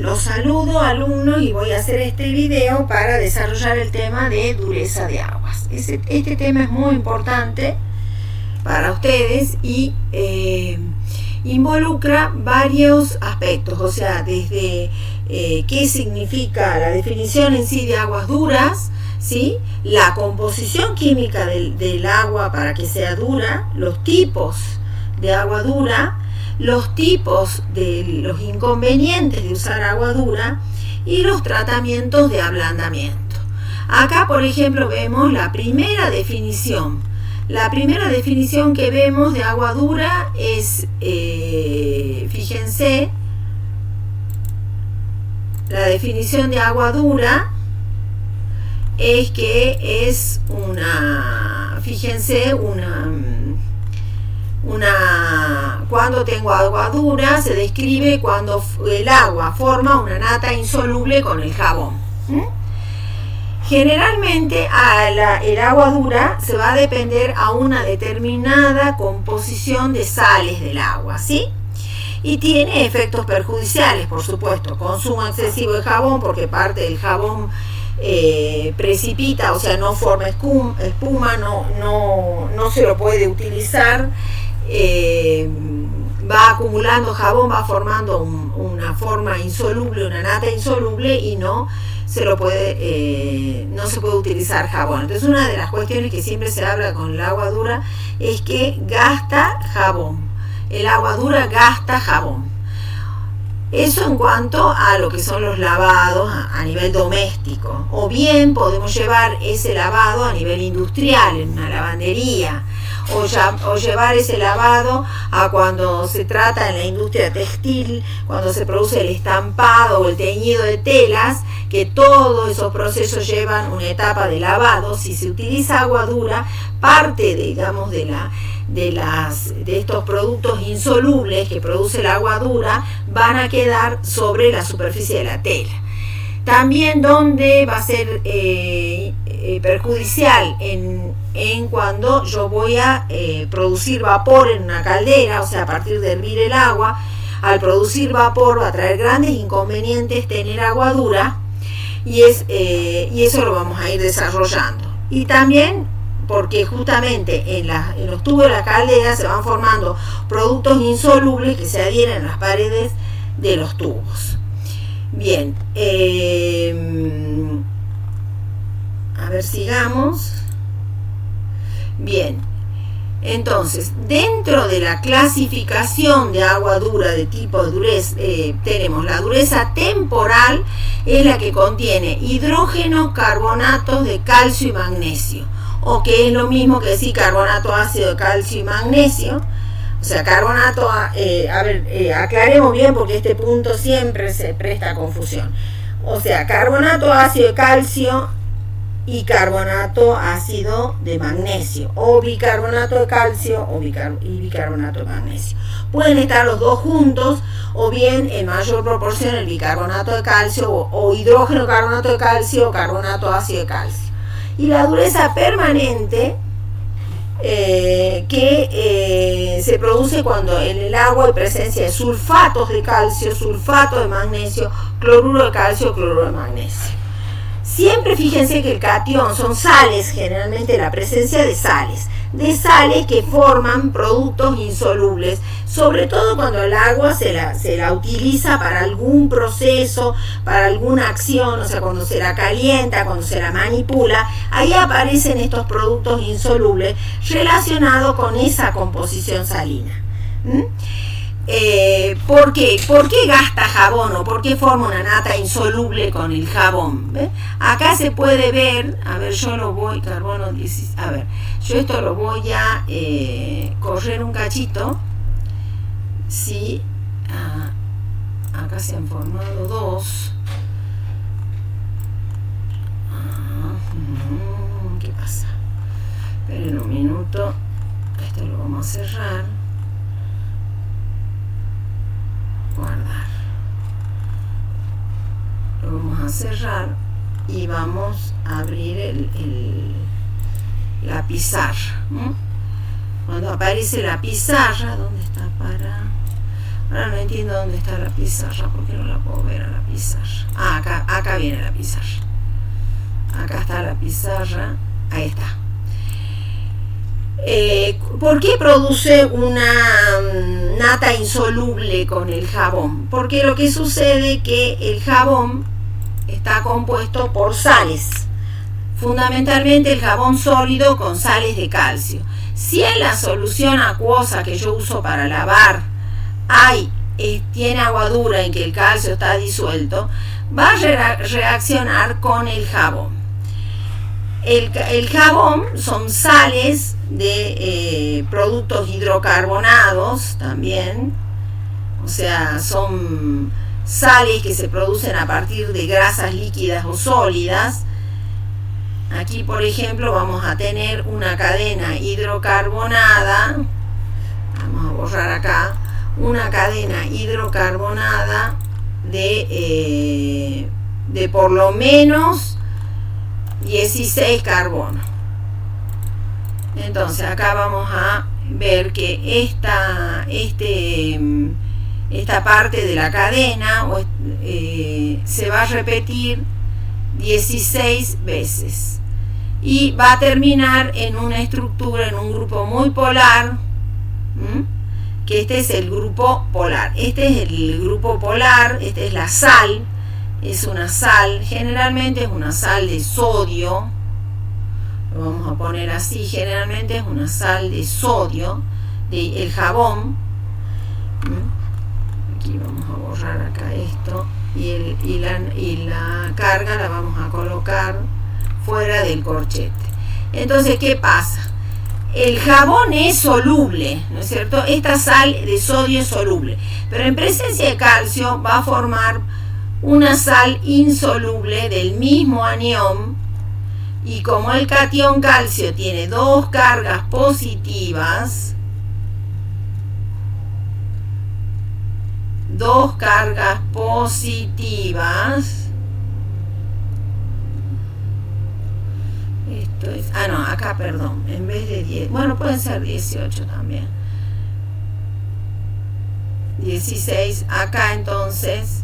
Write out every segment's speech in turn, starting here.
Los saludo, alumnos, y voy a hacer este video para desarrollar el tema de dureza de aguas. Este tema es muy importante para ustedes y involucra varios aspectos, o sea, desde qué significa la definición en sí de aguas duras, ¿sí? La composición química del agua para que sea dura, los tipos de agua dura, los tipos de los inconvenientes de usar agua dura y los tratamientos de ablandamiento. Acá, por ejemplo, vemos la primera definición. La primera definición que vemos de agua dura es, fíjense, la definición de agua dura es que es cuando tengo agua dura, se describe cuando el agua forma una nata insoluble con el jabón. Generalmente el agua dura se va a depender a una determinada composición de sales del agua, ¿sí? Y tiene efectos perjudiciales, por supuesto, consumo excesivo de jabón, porque parte del jabón precipita, o sea, no forma espuma, no se lo puede utilizar, va acumulando jabón, va formando una forma insoluble, una nata insoluble, y no se puede utilizar jabón. Entonces, una de las cuestiones que siempre se habla con el agua dura es que gasta jabón. El agua dura gasta jabón. Eso en cuanto a lo que son los lavados a nivel doméstico. O bien podemos llevar ese lavado a nivel industrial, en una lavandería. O llevar ese lavado a cuando se trata en la industria textil, cuando se produce el estampado o el teñido de telas, que todos esos procesos llevan una etapa de lavado. Si se utiliza agua dura, parte, digamos, de estos productos insolubles que produce el agua dura van a quedar sobre la superficie de la tela. También donde va a ser perjudicial en cuando yo voy a producir vapor en una caldera, o sea, a partir de hervir el agua, al producir vapor va a traer grandes inconvenientes tener agua dura, y eso lo vamos a ir desarrollando. Y también porque justamente en los tubos de la caldera se van formando productos insolubles que se adhieren a las paredes de los tubos. Bien, a ver, sigamos. Bien, entonces, dentro de la clasificación de agua dura de tipo de dureza, tenemos la dureza temporal, es la que contiene hidrógeno, carbonatos de calcio y magnesio, o que es lo mismo que decir carbonato ácido de calcio y magnesio. O sea, carbonato, aclaremos bien porque este punto siempre se presta a confusión. O sea, carbonato ácido de calcio y carbonato ácido de magnesio, o bicarbonato de calcio y bicarbonato de magnesio. Pueden estar los dos juntos, o bien en mayor proporción el bicarbonato de calcio, o hidrógeno carbonato de calcio, o carbonato ácido de calcio. Y la dureza permanente, que se produce cuando en el agua hay presencia de sulfatos de calcio, sulfato de magnesio, cloruro de calcio, cloruro de magnesio. Siempre fíjense que el catión son sales, generalmente la presencia de sales que forman productos insolubles, sobre todo cuando el agua se la utiliza para algún proceso, para alguna acción, o sea, cuando se la calienta, cuando se la manipula, ahí aparecen estos productos insolubles relacionados con esa composición salina. ¿Por qué gasta jabón o por qué forma una nata insoluble con el jabón? ¿Ve? Acá se puede ver, a ver, yo esto lo voy a correr un cachito. Sí, acá se han formado dos. ¿Qué pasa? Esperen un minuto, esto lo vamos a cerrar. Guardar. Lo vamos a cerrar y vamos a abrir la pizarra. Cuando aparece la pizarra, ¿dónde está? Ahora no entiendo dónde está la pizarra, porque no la puedo ver a la pizarra. Ah, acá viene la pizarra. Acá está la pizarra. Ahí está. ¿Por qué produce una nata insoluble con el jabón? Porque lo que sucede es que el jabón está compuesto por sales. Fundamentalmente el jabón sólido con sales de calcio. Si en la solución acuosa que yo uso para lavar tiene agua dura en que el calcio está disuelto, va a reaccionar con el jabón. El jabón son sales de productos hidrocarbonados también, o sea, son sales que se producen a partir de grasas líquidas o sólidas. Aquí, por ejemplo, vamos a tener una cadena hidrocarbonada, vamos a borrar acá, una cadena hidrocarbonada de por lo menos 16 carbono. Entonces acá vamos a ver que esta parte de la cadena se va a repetir 16 veces y va a terminar en una estructura, en un grupo muy polar, que este es el grupo polar. Este es el grupo polar, esta es la sal, es una sal, generalmente es una sal de sodio, lo vamos a poner así, generalmente es una sal de sodio, el jabón. Aquí vamos a borrar acá esto y la carga la vamos a colocar fuera del corchete. Entonces, ¿qué pasa? El jabón es soluble, ¿no es cierto? Esta sal de sodio es soluble, pero en presencia de calcio va a formar una sal insoluble del mismo anión, y como el catión calcio tiene dos cargas positivas, esto es, acá perdón, en vez de 10, bueno, pueden ser 18 también, 16, acá entonces,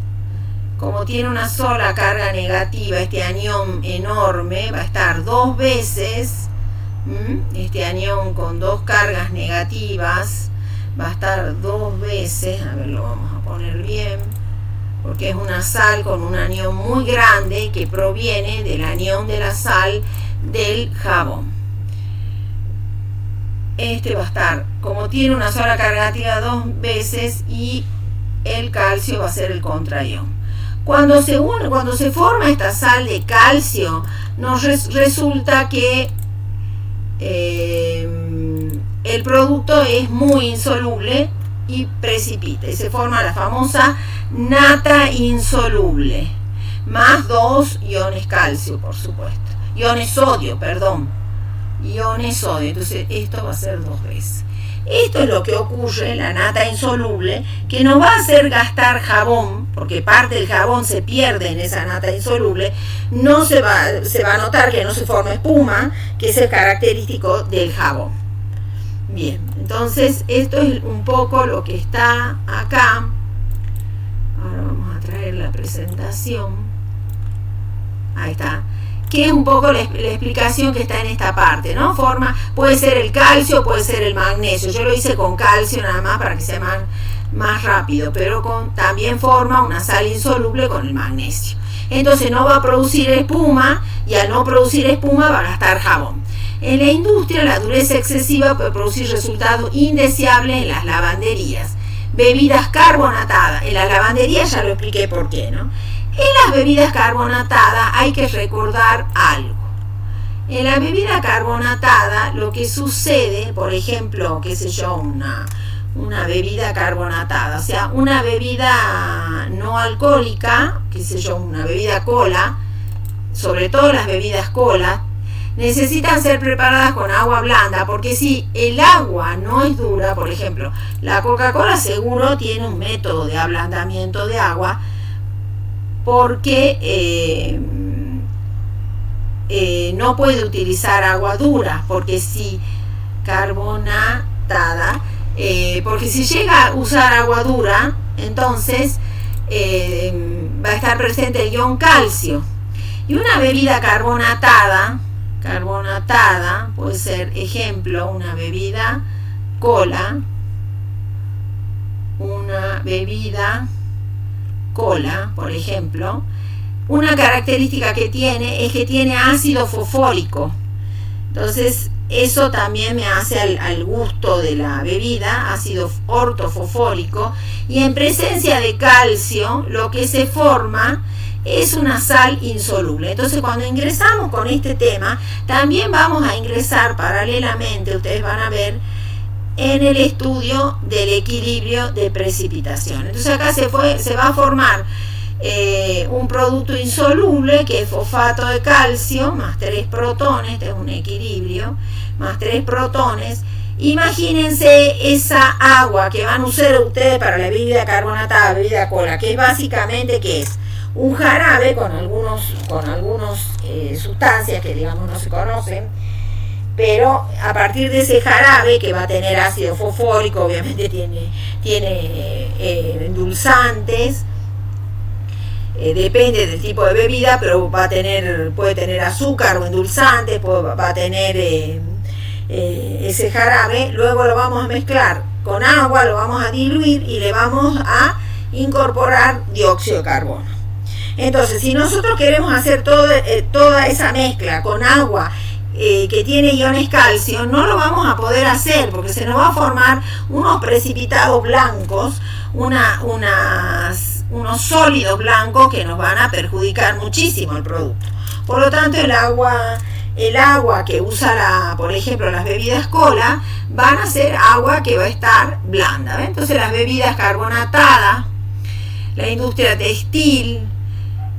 como tiene una sola carga negativa, este anión enorme va a estar dos veces, este anión con dos cargas negativas va a estar dos veces, a ver, lo vamos a poner bien, porque es una sal con un anión muy grande que proviene del anión de la sal del jabón. Este va a estar, como tiene una sola carga negativa, dos veces, y el calcio va a ser el contraión. Cuando se forma esta sal de calcio, nos resulta que el producto es muy insoluble y precipita, y se forma la famosa nata insoluble, más 2 iones calcio, por supuesto, iones sodio, entonces esto va a ser 2 veces. Esto es lo que ocurre en la nata insoluble, que nos va a hacer gastar jabón, porque parte del jabón se pierde en esa nata insoluble. No se va a notar que no se forma espuma, que es el característico del jabón. Bien, entonces esto es un poco lo que está acá. Ahora vamos a traer la presentación. Ahí está. Que es un poco la explicación que está en esta parte, ¿no? Puede ser el calcio, puede ser el magnesio. Yo lo hice con calcio nada más para que sea más rápido, pero también forma una sal insoluble con el magnesio. Entonces no va a producir espuma, y al no producir espuma va a gastar jabón. En la industria, la dureza excesiva puede producir resultados indeseables en las lavanderías. Bebidas carbonatadas. En las lavanderías ya lo expliqué por qué, ¿no? En las bebidas carbonatadas hay que recordar algo. En la bebida carbonatada lo que sucede, por ejemplo, qué sé yo, una bebida carbonatada, o sea, una bebida no alcohólica, qué sé yo, una bebida cola, sobre todo las bebidas cola, necesitan ser preparadas con agua blanda, porque si el agua no es dura, por ejemplo, la Coca-Cola seguro tiene un método de ablandamiento de agua, porque no puede utilizar agua dura, porque si carbonatada, porque si llega a usar agua dura, entonces va a estar presente el ion calcio. Y una bebida carbonatada puede ser, ejemplo, una bebida cola, por ejemplo. Una característica que tiene es que tiene ácido fosfórico. Entonces, eso también me hace al gusto de la bebida, ácido ortofosfórico. Y en presencia de calcio, lo que se forma es una sal insoluble. Entonces, cuando ingresamos con este tema, también vamos a ingresar paralelamente, ustedes van a ver, en el estudio del equilibrio de precipitación. Entonces, acá se va a formar un producto insoluble que es fosfato de calcio más 3 protones, este es un equilibrio, más 3 protones. Imagínense esa agua que van a usar ustedes para la bebida carbonatada, bebida cola, que es básicamente, ¿qué es? Un jarabe con algunos sustancias que digamos no se conocen, pero a partir de ese jarabe que va a tener ácido fosfórico, obviamente tiene endulzantes, depende del tipo de bebida, pero puede tener azúcar o endulzantes, va a tener ese jarabe. Luego lo vamos a mezclar con agua, lo vamos a diluir y le vamos a incorporar dióxido de carbono. Entonces, si nosotros queremos hacer toda esa mezcla con agua que tiene iones calcio, no lo vamos a poder hacer porque se nos va a formar unos precipitados blancos, unos sólidos blancos que nos van a perjudicar muchísimo el producto. Por lo tanto, el agua que usa, por ejemplo, las bebidas cola, van a ser agua que va a estar blanda, ¿ven? Entonces, las bebidas carbonatadas, la industria textil,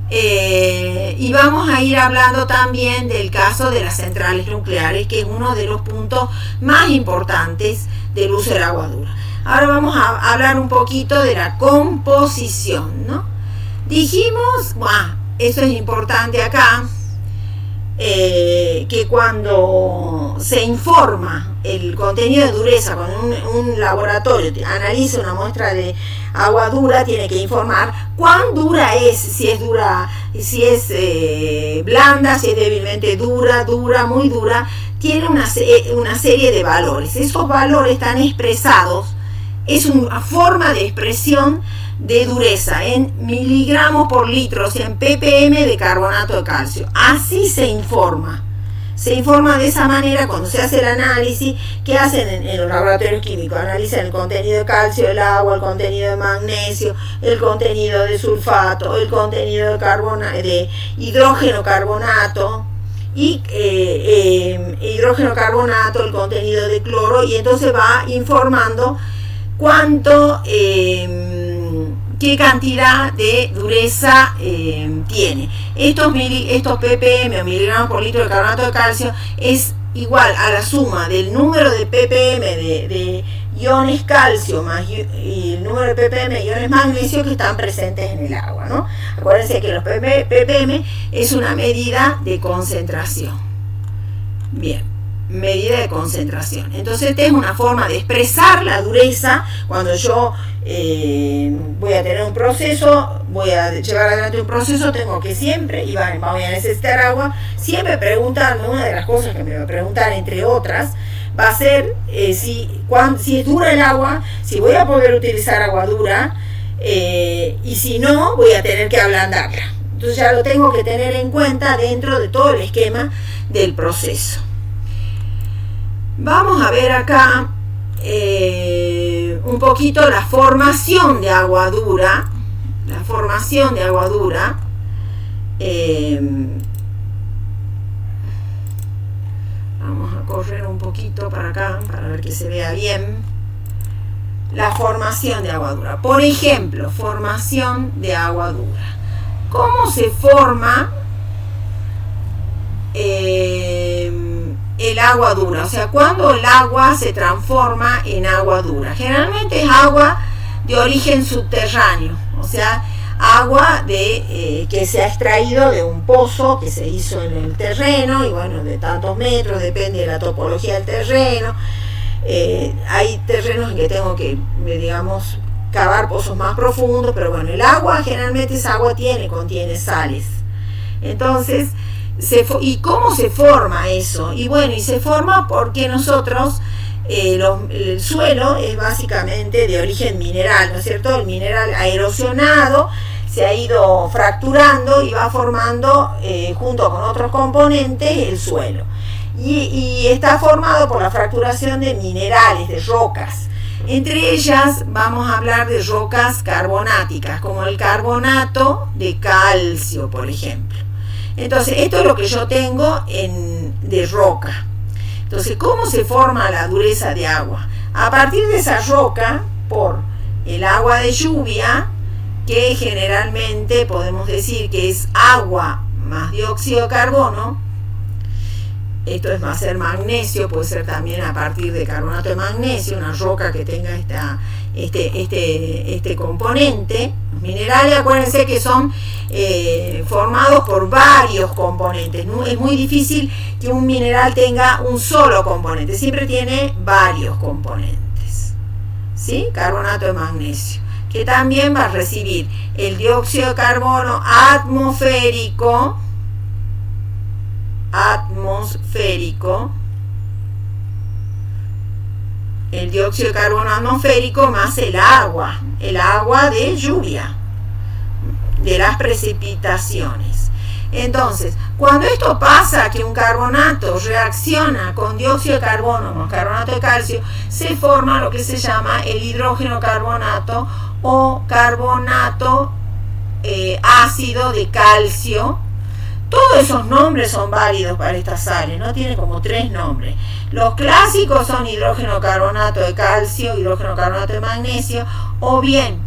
y vamos a ir hablando también del caso de las centrales nucleares, que es uno de los puntos más importantes del uso del agua dura. Ahora vamos a hablar un poquito de la composición, ¿no? Dijimos, eso es importante acá, que cuando se informa el contenido de dureza, cuando un laboratorio analiza una muestra de agua dura, tiene que informar cuán dura es, si es blanda, si es débilmente dura, muy dura. Tiene una serie de valores. Esos valores están expresados, es una forma de expresión de dureza en miligramos por litro, o sea, en ppm de carbonato de calcio. Así se informa. Se informa de esa manera cuando se hace el análisis que hacen en los laboratorios químicos. Analizan el contenido de calcio del agua, el contenido de magnesio, el contenido de sulfato, el contenido de hidrógeno carbonato y hidrógeno carbonato, el contenido de cloro, y entonces va informando qué cantidad de dureza tiene. Estos ppm o miligramos por litro de carbonato de calcio es igual a la suma del número de ppm de iones calcio más y el número de ppm de iones magnesio que están presentes en el agua, ¿no? Acuérdense que los ppm es una medida de concentración. Bien, medida de concentración. Entonces, esta es una forma de expresar la dureza. Cuando yo voy a tener un proceso, voy a llevar adelante un proceso, tengo que siempre, y voy a necesitar agua, siempre preguntarme, una de las cosas que me va a preguntar, entre otras, va a ser si es dura el agua, si voy a poder utilizar agua dura, y si no, voy a tener que ablandarla. Entonces ya lo tengo que tener en cuenta dentro de todo el esquema del proceso. Vamos a ver acá un poquito la formación de agua dura. La formación de agua dura. Vamos a correr un poquito para acá para ver que se vea bien. La formación de agua dura. Por ejemplo, formación de agua dura. ¿Cómo se forma el agua dura? O sea, cuando el agua se transforma en agua dura. Generalmente es agua de origen subterráneo, o sea, agua que se ha extraído de un pozo que se hizo en el terreno, y bueno, de tantos metros, depende de la topología del terreno. Hay terrenos en que tengo que, digamos, cavar pozos más profundos, pero bueno, el agua, generalmente esa agua contiene sales. Entonces, ¿y cómo se forma eso? Y bueno, y se forma porque nosotros, el suelo es básicamente de origen mineral, ¿no es cierto? El mineral ha erosionado, se ha ido fracturando y va formando, junto con otros componentes, el suelo. Y está formado por la fracturación de minerales, de rocas. Entre ellas vamos a hablar de rocas carbonáticas, como el carbonato de calcio, por ejemplo. Entonces, esto es lo que yo tengo de roca. Entonces, ¿cómo se forma la dureza de agua? A partir de esa roca, por el agua de lluvia, que generalmente podemos decir que es agua más dióxido de carbono. Esto va a ser magnesio, puede ser también a partir de carbonato de magnesio, una roca que tenga este componente. Los minerales, acuérdense que son formados por varios componentes. ¿No? Es muy difícil que un mineral tenga un solo componente, siempre tiene varios componentes. ¿Sí? Carbonato de magnesio, que también va a recibir el dióxido de carbono atmosférico, el dióxido de carbono atmosférico más el agua de lluvia, de las precipitaciones. Entonces, cuando esto pasa, que un carbonato reacciona con dióxido de carbono más carbonato de calcio, se forma lo que se llama el hidrógeno carbonato o carbonato ácido de calcio. Todos esos nombres son válidos para estas sales, ¿no? Tiene como 3 nombres. Los clásicos son hidrógeno carbonato de calcio, hidrógeno carbonato de magnesio, o bien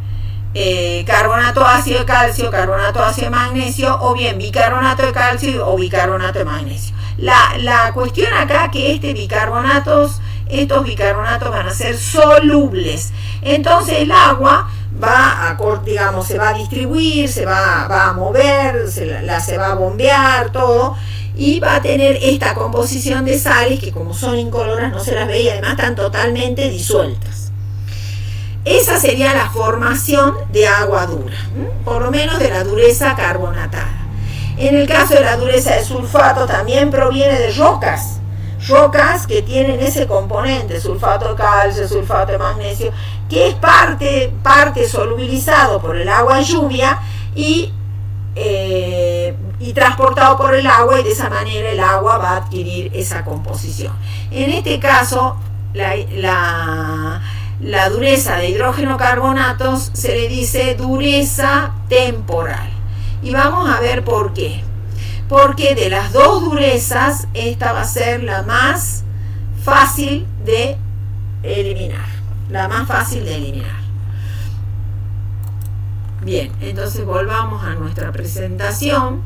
carbonato ácido de calcio, carbonato ácido de magnesio, o bien bicarbonato de calcio o bicarbonato de magnesio. La cuestión acá es que estos bicarbonatos van a ser solubles. Entonces el agua se va a distribuir, se va a mover, se va a bombear, todo, y va a tener esta composición de sales que, como son incoloras, no se las ve y además están totalmente disueltas. Esa sería la formación de agua dura, por lo menos de la dureza carbonatada. En el caso de la dureza de sulfato, también proviene de rocas que tienen ese componente, sulfato de calcio, sulfato de magnesio, que es parte solubilizado por el agua de lluvia y transportado por el agua, y de esa manera el agua va a adquirir esa composición. En este caso, la dureza de hidrógeno carbonatos se le dice dureza temporal. Y vamos a ver por qué. Porque de las dos durezas, esta va a ser la más fácil de eliminar. Bien, entonces volvamos a nuestra presentación.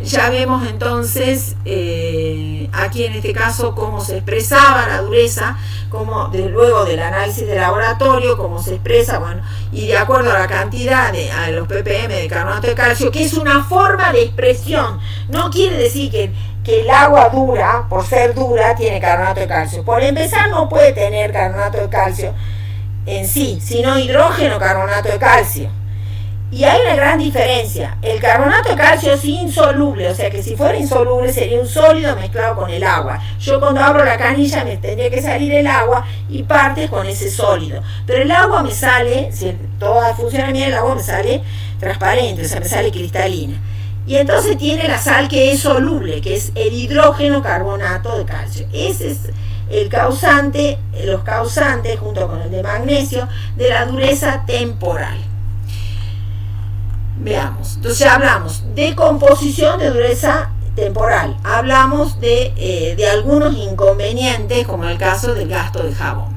Ya vemos entonces aquí en este caso cómo se expresaba la dureza, luego del análisis de laboratorio, cómo se expresa, bueno, y de acuerdo a la cantidad a los ppm de carbonato de calcio, que es una forma de expresión. No quiere decir que el agua dura, por ser dura, tiene carbonato de calcio. Por empezar, no puede tener carbonato de calcio en sí, sino hidrógeno carbonato de calcio. Y hay una gran diferencia. El carbonato de calcio es insoluble, o sea que si fuera insoluble sería un sólido mezclado con el agua. Yo cuando abro la canilla me tendría que salir el agua y parte con ese sólido. Pero el agua me sale, si todo funciona bien, el agua me sale transparente, o sea, me sale cristalina. Y entonces tiene la sal que es soluble, que es el hidrógeno carbonato de calcio. Ese es el causante, los causantes, junto con el de magnesio, de la dureza temporal. Veamos, entonces hablamos de composición de dureza temporal, hablamos de algunos inconvenientes, como el caso del gasto de jabón.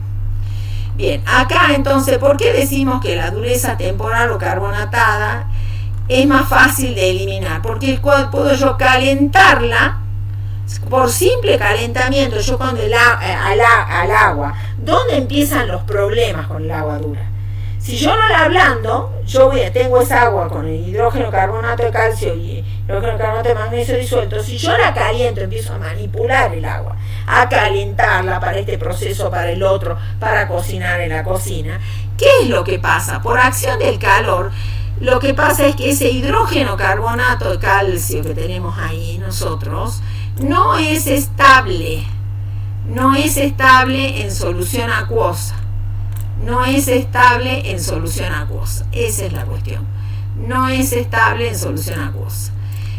Bien, acá entonces, ¿por qué decimos que la dureza temporal o carbonatada es más fácil de eliminar? Porque puedo yo calentarla, por simple calentamiento, yo cuando al agua, ¿dónde empiezan los problemas con el agua dura? Si yo no la ablando, tengo esa agua con el hidrógeno, carbonato de calcio y hidrógeno, carbonato de magnesio disuelto. Si yo la caliento, empiezo a manipular el agua, a calentarla para este proceso, para el otro, para cocinar en la cocina. ¿Qué es lo que pasa? Por acción del calor, lo que pasa es que ese hidrógeno, carbonato de calcio que tenemos ahí nosotros, no es estable en solución acuosa. No es estable en solución acuosa. Esa es la cuestión. No es estable en solución acuosa.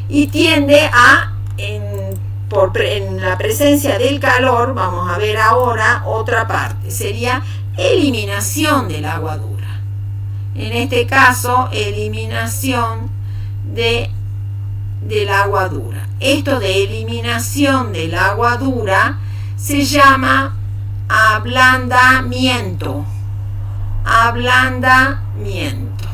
Y tiende a, en la presencia del calor, vamos a ver ahora otra parte, sería eliminación del agua dura. En este caso, eliminación del agua dura. Esto de eliminación del agua dura se llama ablandamiento. Ablandamiento.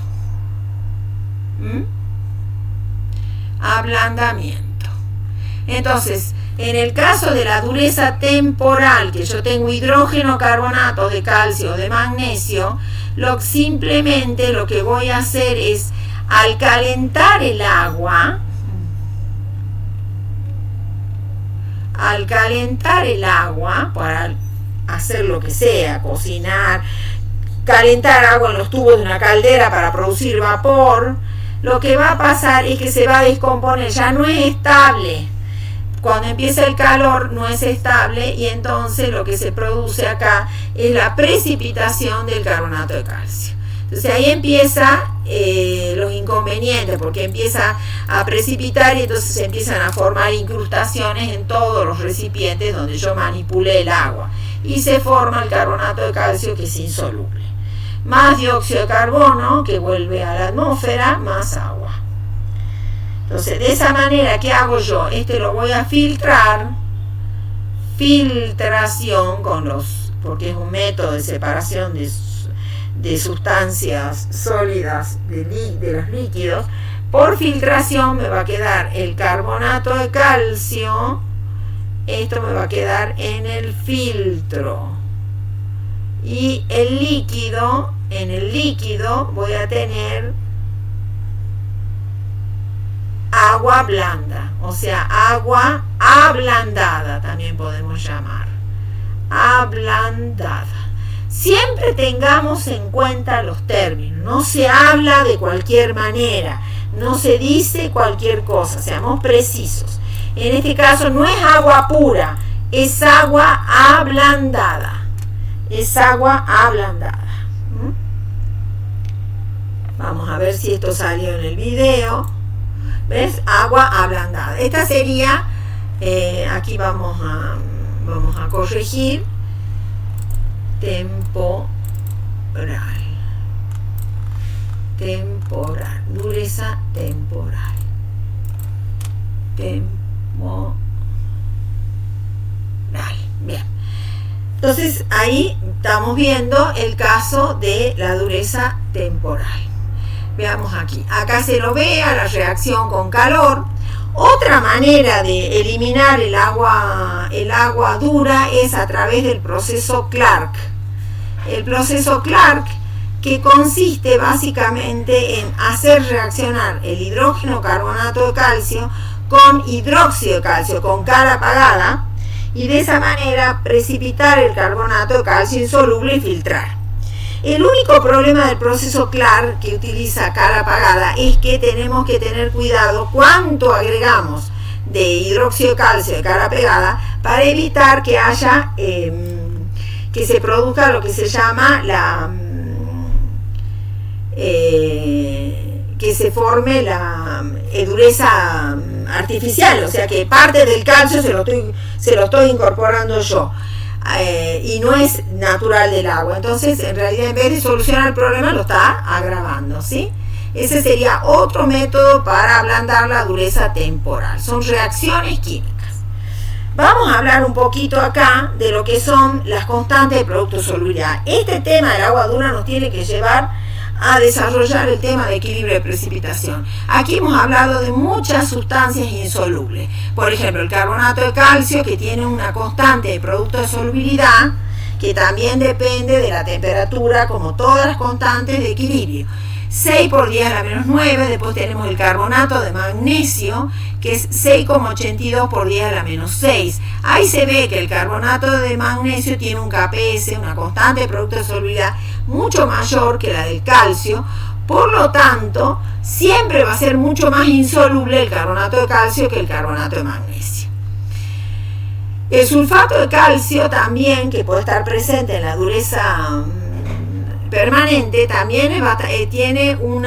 Ablandamiento. Entonces, en el caso de la dureza temporal, que yo tengo hidrógeno, carbonato de calcio, de magnesio, simplemente lo que voy a hacer es, al calentar el agua, para hacer lo que sea, cocinar, calentar agua en los tubos de una caldera para producir vapor, lo que va a pasar es que se va a descomponer, ya no es estable. Cuando empieza el calor no es estable y entonces lo que se produce acá es la precipitación del carbonato de calcio. Entonces ahí empieza los inconvenientes, porque empieza a precipitar y entonces se empiezan a formar incrustaciones en todos los recipientes donde yo manipulé el agua y se forma el carbonato de calcio, que es insoluble. Más dióxido de carbono que vuelve a la atmósfera, más agua. Entonces, de esa manera, ¿qué hago yo? Lo voy a filtrar. Filtración porque es un método de separación de sustancias sólidas de los líquidos. Por filtración me va a quedar el carbonato de calcio. Esto me va a quedar en el filtro. Y en el líquido voy a tener agua blanda, o sea, agua ablandada, también podemos llamar. Ablandada. Siempre tengamos en cuenta los términos, no se habla de cualquier manera, no se dice cualquier cosa, seamos precisos. En este caso no es agua pura, es agua ablandada. Es agua ablandada. Vamos a ver si esto salió en el video. ¿Ves? Agua ablandada. Esta sería, aquí vamos a corregir, temporal, dureza temporal, bien. Entonces ahí estamos viendo el caso de la dureza temporal. Veamos aquí. Acá se lo ve a la reacción con calor. Otra manera de eliminar el agua dura es a través del proceso Clark. El proceso Clark, que consiste básicamente en hacer reaccionar el hidrógeno carbonato de calcio con hidróxido de calcio, con cara apagada, y de esa manera precipitar el carbonato de calcio insoluble y filtrar. El único problema del proceso Clark, que utiliza cara apagada, es que tenemos que tener cuidado cuánto agregamos de hidróxido de calcio de cara pegada para evitar que haya que se produzca lo que se llama que se forme la dureza artificial, o sea que parte del calcio se lo estoy incorporando yo. Y no es natural del agua. Entonces, en realidad, en vez de solucionar el problema, lo está agravando, ¿sí? Ese sería otro método para ablandar la dureza temporal. Son reacciones químicas. Vamos a hablar un poquito acá de lo que son las constantes de producto de solubilidad. Este tema del agua dura nos tiene que llevar a desarrollar el tema de equilibrio de precipitación. Aquí hemos hablado de muchas sustancias insolubles. Por ejemplo, el carbonato de calcio, que tiene una constante de producto de solubilidad que también depende de la temperatura, como todas las constantes de equilibrio. 6 por 10 a la menos 9, después tenemos el carbonato de magnesio, que es 6,82 por 10 a la menos 6. Ahí se ve que el carbonato de magnesio tiene un KPS, una constante de producto de solubilidad, mucho mayor que la del calcio. Por lo tanto, siempre va a ser mucho más insoluble el carbonato de calcio que el carbonato de magnesio. El sulfato de calcio también, que puede estar presente en la dureza permanente, también tiene un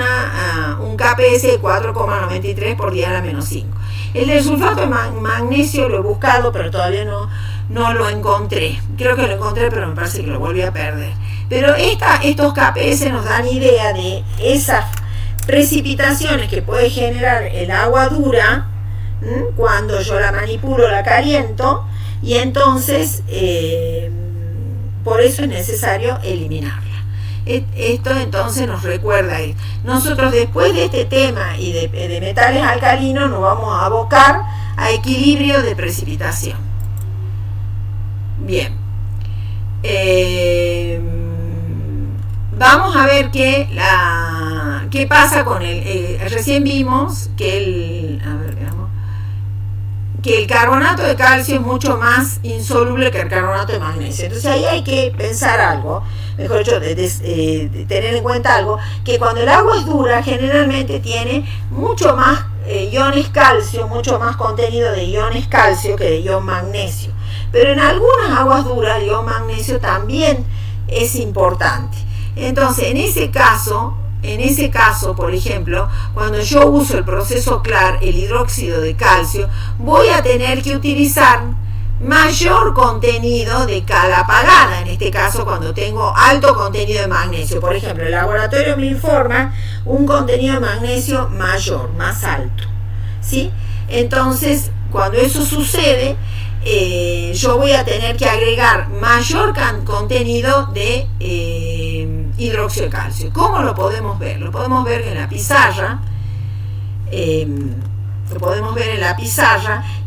KPS de 4,93 por 10 a la menos 5. El del sulfato de magnesio lo he buscado, pero todavía no lo encontré. Creo que lo encontré, pero me parece que lo volví a perder. Pero estos KPS nos dan idea de esas precipitaciones que puede generar el agua dura cuando yo la manipulo, la caliento, y entonces por eso es necesario eliminarla. Esto entonces nos recuerda que nosotros, después de este tema y de metales alcalinos, nos vamos a abocar a equilibrio de precipitación. Bien, vamos a ver qué pasa con recién vimos que el carbonato de calcio es mucho más insoluble que el carbonato de magnesio. Entonces ahí hay que pensar algo, mejor dicho, de tener en cuenta algo, que cuando el agua es dura generalmente tiene mucho más iones calcio, mucho más contenido de iones calcio que de ion magnesio. Pero en algunas aguas duras el ion magnesio también es importante. Entonces en ese caso, por ejemplo, cuando yo uso el proceso CLAR, el hidróxido de calcio, voy a tener que utilizar mayor contenido de cal apagada. En este caso, cuando tengo alto contenido de magnesio. Por ejemplo, el laboratorio me informa un contenido de magnesio mayor, más alto, ¿sí? Entonces, cuando eso sucede, yo voy a tener que agregar mayor contenido de hidróxido de calcio. ¿Cómo lo podemos ver? Lo podemos ver en la pizarra.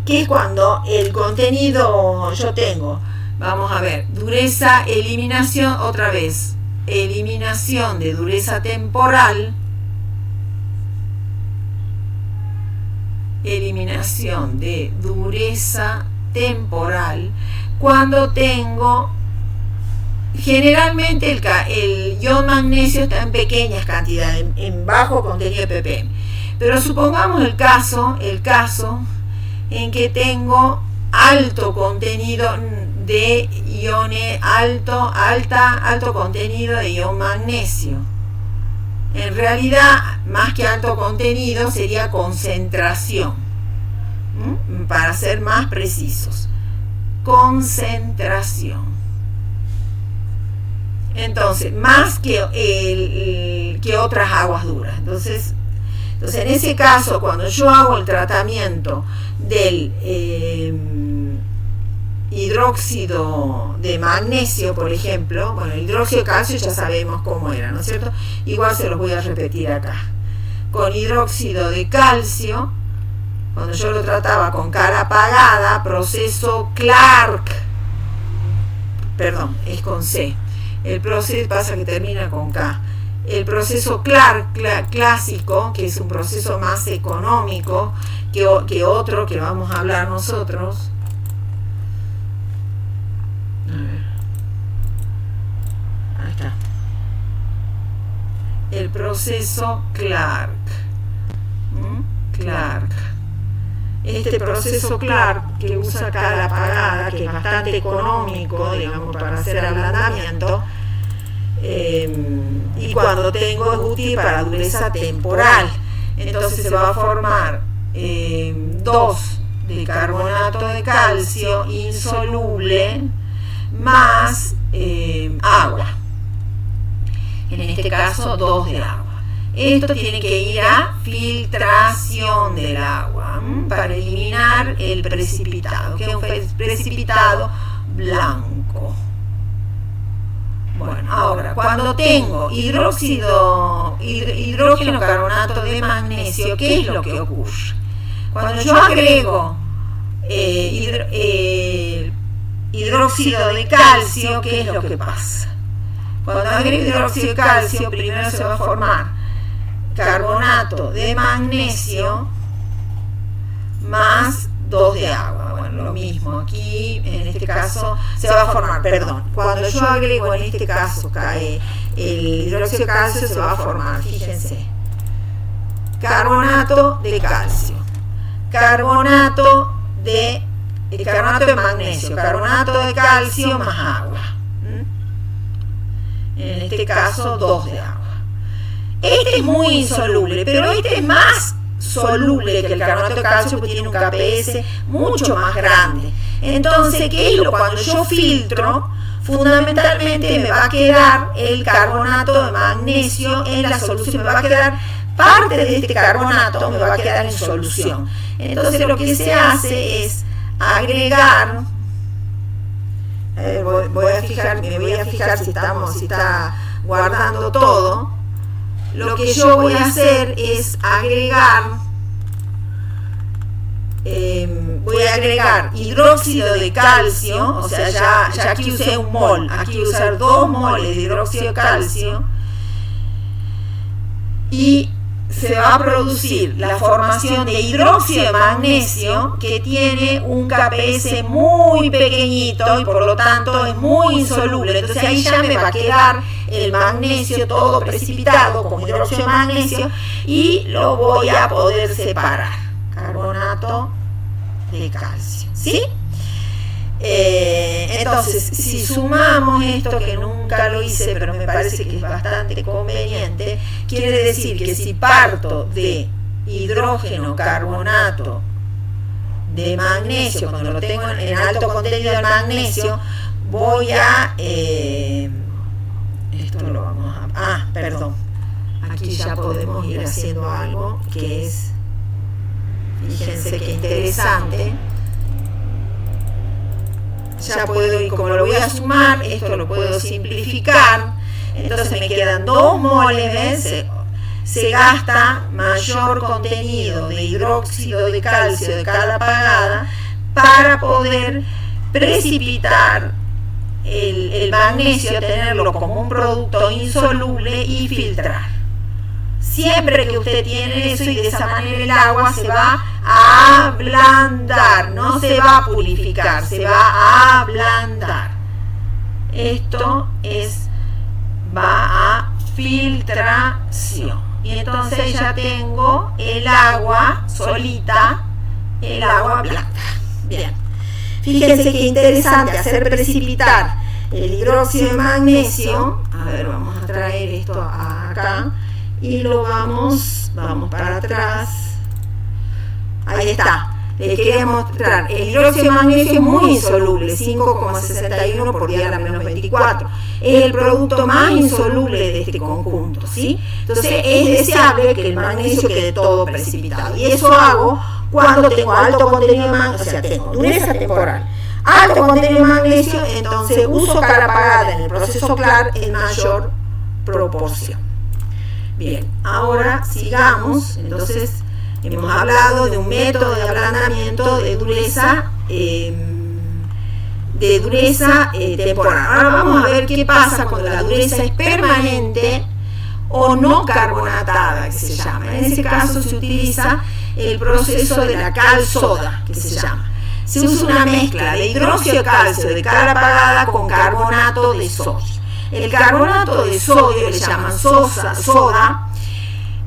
Que es cuando el contenido yo tengo, vamos a ver, dureza, eliminación, otra vez, eliminación de dureza temporal, eliminación de dureza temporal, cuando tengo, generalmente el ion magnesio está en pequeñas cantidades, en bajo contenido de ppm, pero supongamos el caso en que tengo alto contenido de iones, alto contenido de ion magnesio. En realidad, más que alto contenido, sería concentración, para ser más precisos. Concentración. Entonces, más que otras aguas duras. Entonces, en ese caso, cuando yo hago el tratamiento del hidróxido de magnesio, por ejemplo, bueno, el hidróxido de calcio ya sabemos cómo era, ¿no es cierto? Igual se los voy a repetir acá. Con hidróxido de calcio, cuando yo lo trataba con cal apagada, proceso Clark, perdón, es con C. El proceso pasa que termina con K. El proceso Clark clásico, que es un proceso más económico que otro que vamos a hablar nosotros. A ver. Ahí está. El proceso Clark. Clark. Este proceso Clark, que usa cal apagada, que es bastante económico, digamos, para hacer ablandamiento, y cuando tengo es útil para dureza temporal. Entonces se va a formar 2 de carbonato de calcio insoluble más agua, en este caso 2 de agua. Esto tiene que ir a filtración del agua para eliminar el precipitado, que es un precipitado blanco. Bueno, ahora, cuando tengo hidrógeno carbonato de magnesio, ¿qué es lo que ocurre? Cuando yo agrego hidróxido de calcio, ¿qué es lo que pasa? Cuando agrego hidróxido de calcio, primero se va a formar carbonato de magnesio más 2 de agua. Bueno, lo mismo aquí, en este caso, se va a formar, cuando yo agrego en este caso el hidróxido de calcio, se va a formar, fíjense, carbonato de calcio, carbonato de magnesio, carbonato de calcio más agua. En este caso 2 de agua. Este es muy insoluble, pero este es más soluble que el carbonato de calcio porque tiene un KPS mucho más grande. Entonces, ¿qué es lo? Cuando yo filtro, fundamentalmente me va a quedar el carbonato de magnesio en la solución, me va a quedar parte de este carbonato, me va a quedar en solución. Entonces lo que se hace es agregar, me voy a fijar si está guardando todo. Lo que yo voy a hacer es voy a agregar hidróxido de calcio, o sea, ya aquí usé un mol, aquí voy a usar 2 moles de hidróxido de calcio y se va a producir la formación de hidróxido de magnesio que tiene un KPS muy pequeñito y por lo tanto es muy insoluble. Entonces ahí ya me va a quedar el magnesio todo precipitado como hidróxido de magnesio y lo voy a poder separar. Carbonato de calcio, ¿sí? Entonces, si sumamos esto, que nunca lo hice, pero me parece que es bastante conveniente, quiere decir que si parto de hidrógeno, carbonato de magnesio, cuando lo tengo en alto contenido de magnesio, voy a... esto lo vamos a... aquí ya podemos ir haciendo algo que es... Fíjense qué interesante. Ya puedo ir, como lo voy a sumar, esto lo puedo simplificar. Entonces me quedan 2 moles, ¿ves? Se gasta mayor contenido de hidróxido de calcio de cada pagada para poder precipitar el magnesio, tenerlo como un producto insoluble y filtrar. Siempre que usted tiene eso y de esa manera el agua se va a ablandar, no se va a purificar, se va a ablandar. Esto va a filtración. Y entonces ya tengo el agua solita, el agua blanca. Bien. Fíjense qué interesante hacer precipitar el hidróxido de magnesio. A ver, vamos a traer esto acá. Y lo vamos para atrás. Ahí está. Les quería mostrar. El hidróxido de magnesio es muy insoluble, 5,61 por 10 a la menos 24. Es el producto más insoluble de este conjunto, ¿sí? Entonces es deseable que el magnesio quede todo precipitado. Y eso hago cuando tengo alto contenido de magnesio, o sea, tengo dureza temporal, alto contenido de magnesio, entonces uso cara apagada en el proceso CLAR en mayor proporción. Bien, ahora sigamos. Entonces hemos hablado de un método de ablandamiento de dureza temporal. Ahora vamos a ver qué pasa cuando la dureza es permanente o no carbonatada, que se llama. En ese caso se utiliza el proceso de la cal-soda, que se llama. Se usa una mezcla de hidróxido de calcio de cal apagada con carbonato de sodio. El carbonato de sodio, le llaman soda,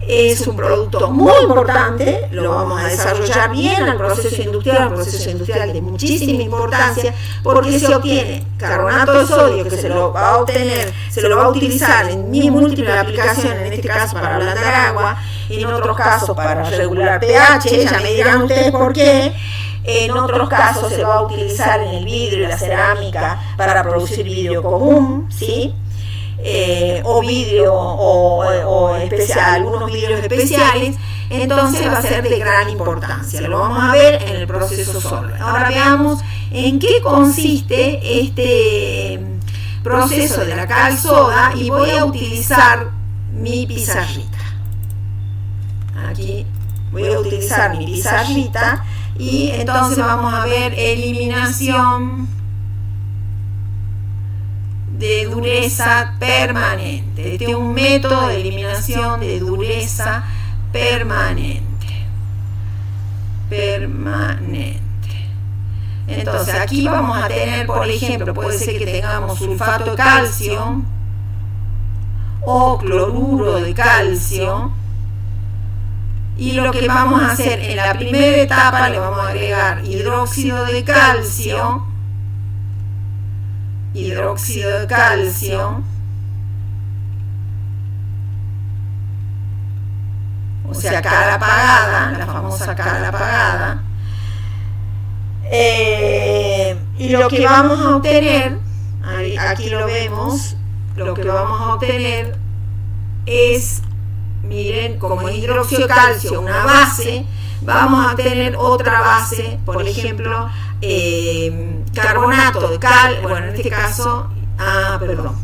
es un producto muy importante, lo vamos a desarrollar bien al proceso industrial, un proceso industrial de muchísima importancia, porque se obtiene carbonato de sodio que se lo va a utilizar en múltiples aplicaciones, en este caso para ablandar agua, en otros casos para regular pH, ya me dirán ustedes por qué. En otros casos se va a utilizar en el vidrio y la cerámica para producir vidrio común, ¿sí? O vidrio o especial, algunos vidrios especiales. Entonces va a ser de gran importancia. Lo vamos a ver en el proceso solvent. Ahora veamos en qué consiste este proceso de la cal-soda y voy a utilizar mi pizarrita. Aquí voy a utilizar mi pizarrita. Y entonces vamos a ver eliminación de dureza permanente. Este es un método de eliminación de dureza permanente. Entonces aquí vamos a tener, por ejemplo, puede ser que tengamos sulfato de calcio o cloruro de calcio, y lo que vamos a hacer en la primera etapa, le vamos a agregar hidróxido de calcio, o sea, cara apagada, la famosa cara apagada. Y lo que vamos a obtener, aquí lo vemos, lo que vamos a obtener es, miren, como hidróxido de calcio, una base, vamos a tener otra base, por ejemplo, carbonato de cal, bueno, en este caso, perdón,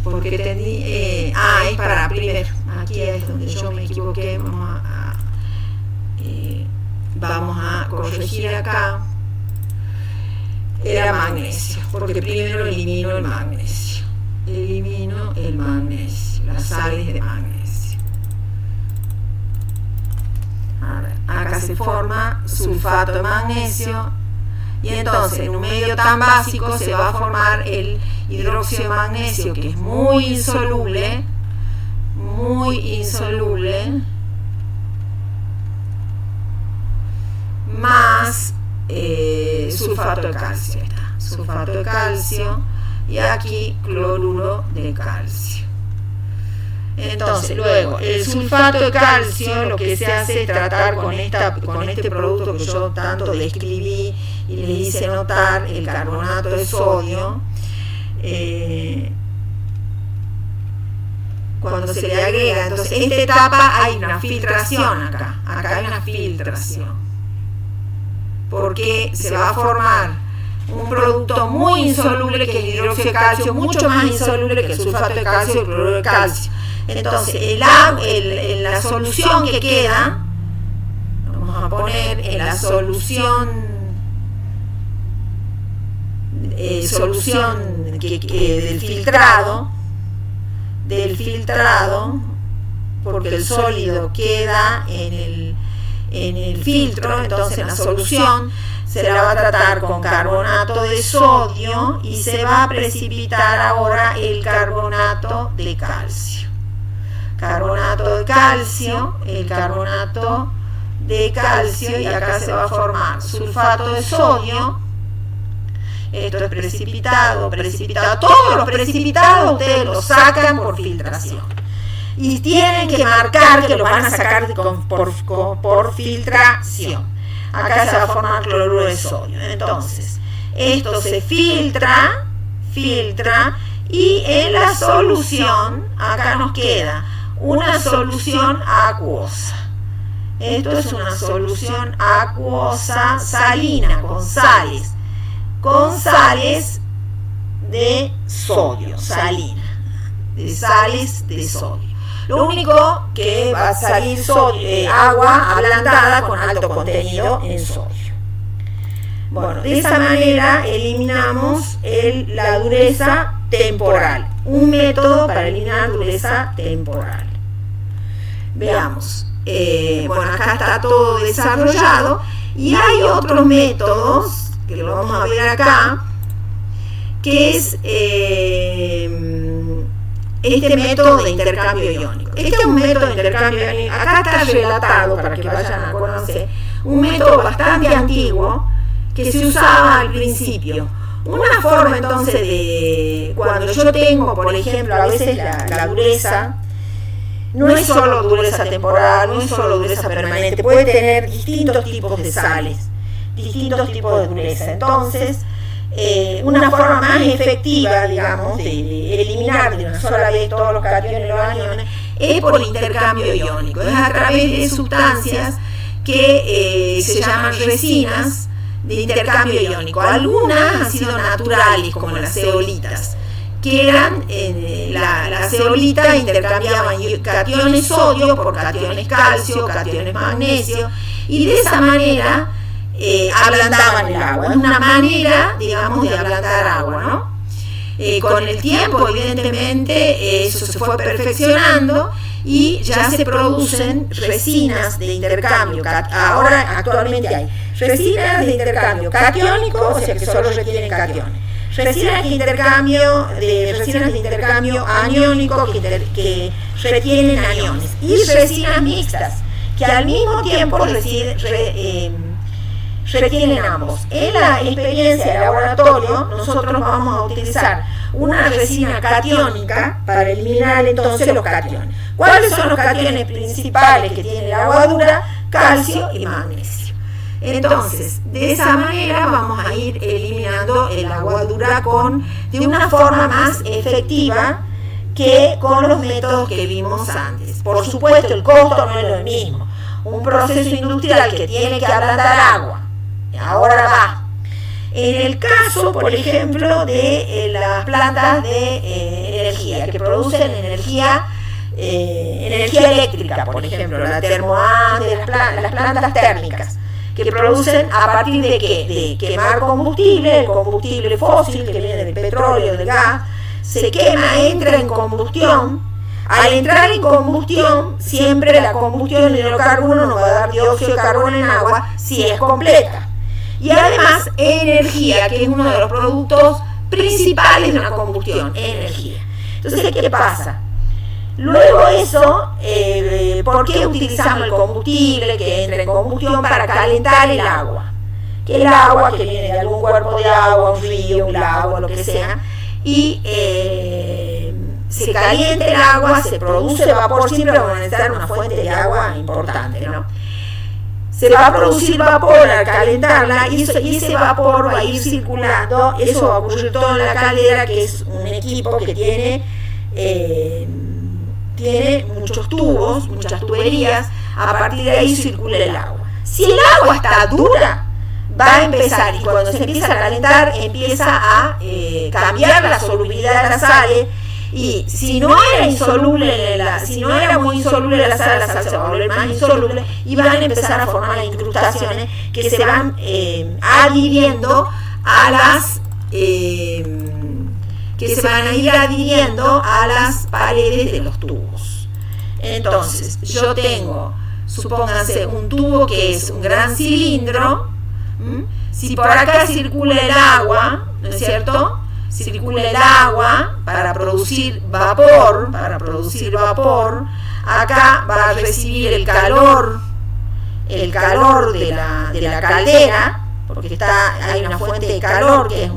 porque entendí, es para primero, aquí es donde yo me equivoqué, vamos a corregir acá, era magnesio, porque primero elimino el magnesio, las sales de magnesio. A ver, acá se forma sulfato de magnesio, y entonces en un medio tan básico se va a formar el hidróxido de magnesio, que es muy insoluble, más sulfato de calcio, y aquí cloruro de calcio. Entonces luego el sulfato de calcio, lo que se hace es tratar con este producto que yo tanto describí y les hice notar, el carbonato de sodio. Cuando se le agrega, entonces en esta etapa hay una filtración, acá hay una filtración, porque se va a formar un producto muy insoluble, que es el hidróxido de calcio, mucho más insoluble que el sulfato de calcio y el cloruro de calcio. Entonces la solución que queda, vamos a poner en la solución del filtrado, porque el sólido queda en el filtro, entonces la solución se la va a tratar con carbonato de sodio y se va a precipitar ahora el carbonato de calcio. Y acá se va a formar sulfato de sodio. Esto es precipitado. Todos los precipitados ustedes los sacan por filtración. Y tienen que marcar que los van a sacar por filtración. Acá se va a formar cloruro de sodio. Entonces, esto se filtra, y en la solución, acá nos queda una solución acuosa. Esto es una solución acuosa salina, con sales de sodio, sales de sodio. Lo único que va a salir agua ablandada con alto contenido en sodio. Bueno, de esa manera eliminamos la dureza temporal. Un método para eliminar dureza temporal. Veamos. Bueno, acá está todo desarrollado, y hay otros métodos que lo vamos a ver acá, que es este método de intercambio iónico. Este es un método de intercambio iónico, acá está relatado para que vayan a conocer, un método bastante antiguo que se usaba al principio. Una forma entonces de, cuando yo tengo, por ejemplo, a veces la dureza, no es solo dureza temporal, no es solo dureza permanente, puede tener distintos tipos de sales, distintos tipos de dureza. Entonces, una forma más efectiva, digamos, de eliminar de una sola vez todos los cationes y los aniones es por el intercambio iónico. Es a través de sustancias que se llaman resinas de intercambio iónico. Algunas han sido naturales, como las zeolitas, que eran, la zeolita intercambiaban cationes sodio por cationes calcio, cationes magnesio, y de esa manera ablandaban el agua. Es una manera, digamos, de ablandar agua, ¿no? Con el tiempo, evidentemente, eso se fue perfeccionando y ya se producen resinas de intercambio. Ahora, actualmente hay resinas de intercambio catiónico, o sea que solo retienen cationes. Resinas de intercambio aniónico que retienen aniones. Y resinas mixtas, que al mismo tiempo retienen ambos. En la experiencia de laboratorio, nosotros vamos a utilizar una resina catiónica para eliminar entonces los cationes. ¿Cuáles son los cationes principales que tiene el agua dura? Calcio y magnesio. Entonces, de esa manera vamos a ir eliminando el agua dura de una forma más efectiva que con los métodos que vimos antes. Por supuesto, el costo no es lo mismo. Un proceso industrial que tiene que ablandar agua, ahora va. En el caso, por ejemplo, de las plantas de energía, que producen energía eléctrica, por ejemplo, la termoante, las plantas térmicas, que producen a partir de ¿qué? De quemar combustible, el combustible fósil que viene del petróleo, del gas, se quema, entra en combustión. Al entrar en combustión, siempre la combustión del hidrocarburo nos va a dar dióxido de carbono en agua si es completa. Y además, energía, que es uno de los productos principales de una combustión, energía. Entonces, ¿qué pasa? Luego eso, ¿por qué utilizamos el combustible que entra en combustión? Para calentar el agua. Que el agua que viene de algún cuerpo de agua, un río, un lago, lo que sea, y se calienta el agua, se produce vapor, siempre vamos a necesitar una fuente de agua importante, ¿no? Se va a producir vapor al calentarla y ese vapor va a ir circulando. Eso va a ocurrir todo en la caldera, que es un equipo que tiene muchos tubos, muchas tuberías. A partir de ahí circula el agua. Si el agua está dura, va a empezar, y cuando se empieza a calentar, empieza a cambiar la solubilidad de las sales. Y si no era muy insoluble la sal se va a volver más insoluble y van a empezar a formar incrustaciones que se van adhiriendo a las paredes de los tubos. Entonces, yo tengo, supónganse, un tubo que es un gran cilindro. Si por acá circula el agua, ¿no es cierto? Circula el agua para producir vapor, acá va a recibir el calor de la caldera, porque hay una fuente de calor que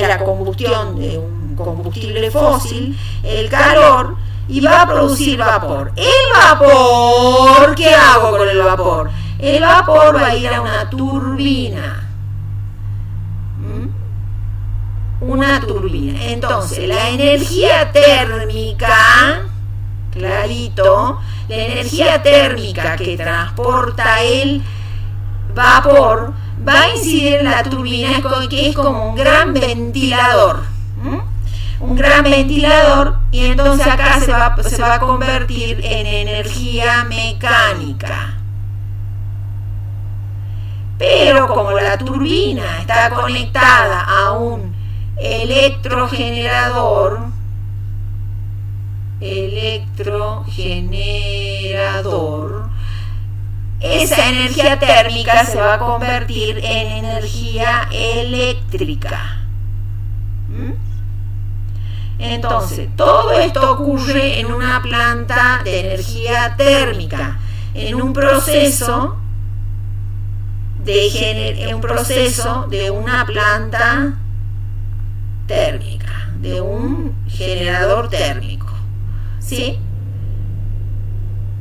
es la combustión de un combustible fósil, el calor, y va a producir vapor. El vapor, ¿qué hago con el vapor? El vapor va a ir a una turbina. Entonces, la energía térmica, clarito, la energía térmica que transporta el vapor va a incidir en la turbina, que es como un gran ventilador. Y entonces acá se va a convertir en energía mecánica. Pero como la turbina está conectada a un electrogenerador, esa energía térmica se va a convertir en energía eléctrica. Entonces, todo esto ocurre en una planta de energía térmica, en un proceso de una planta térmica, de un generador térmico, ¿sí?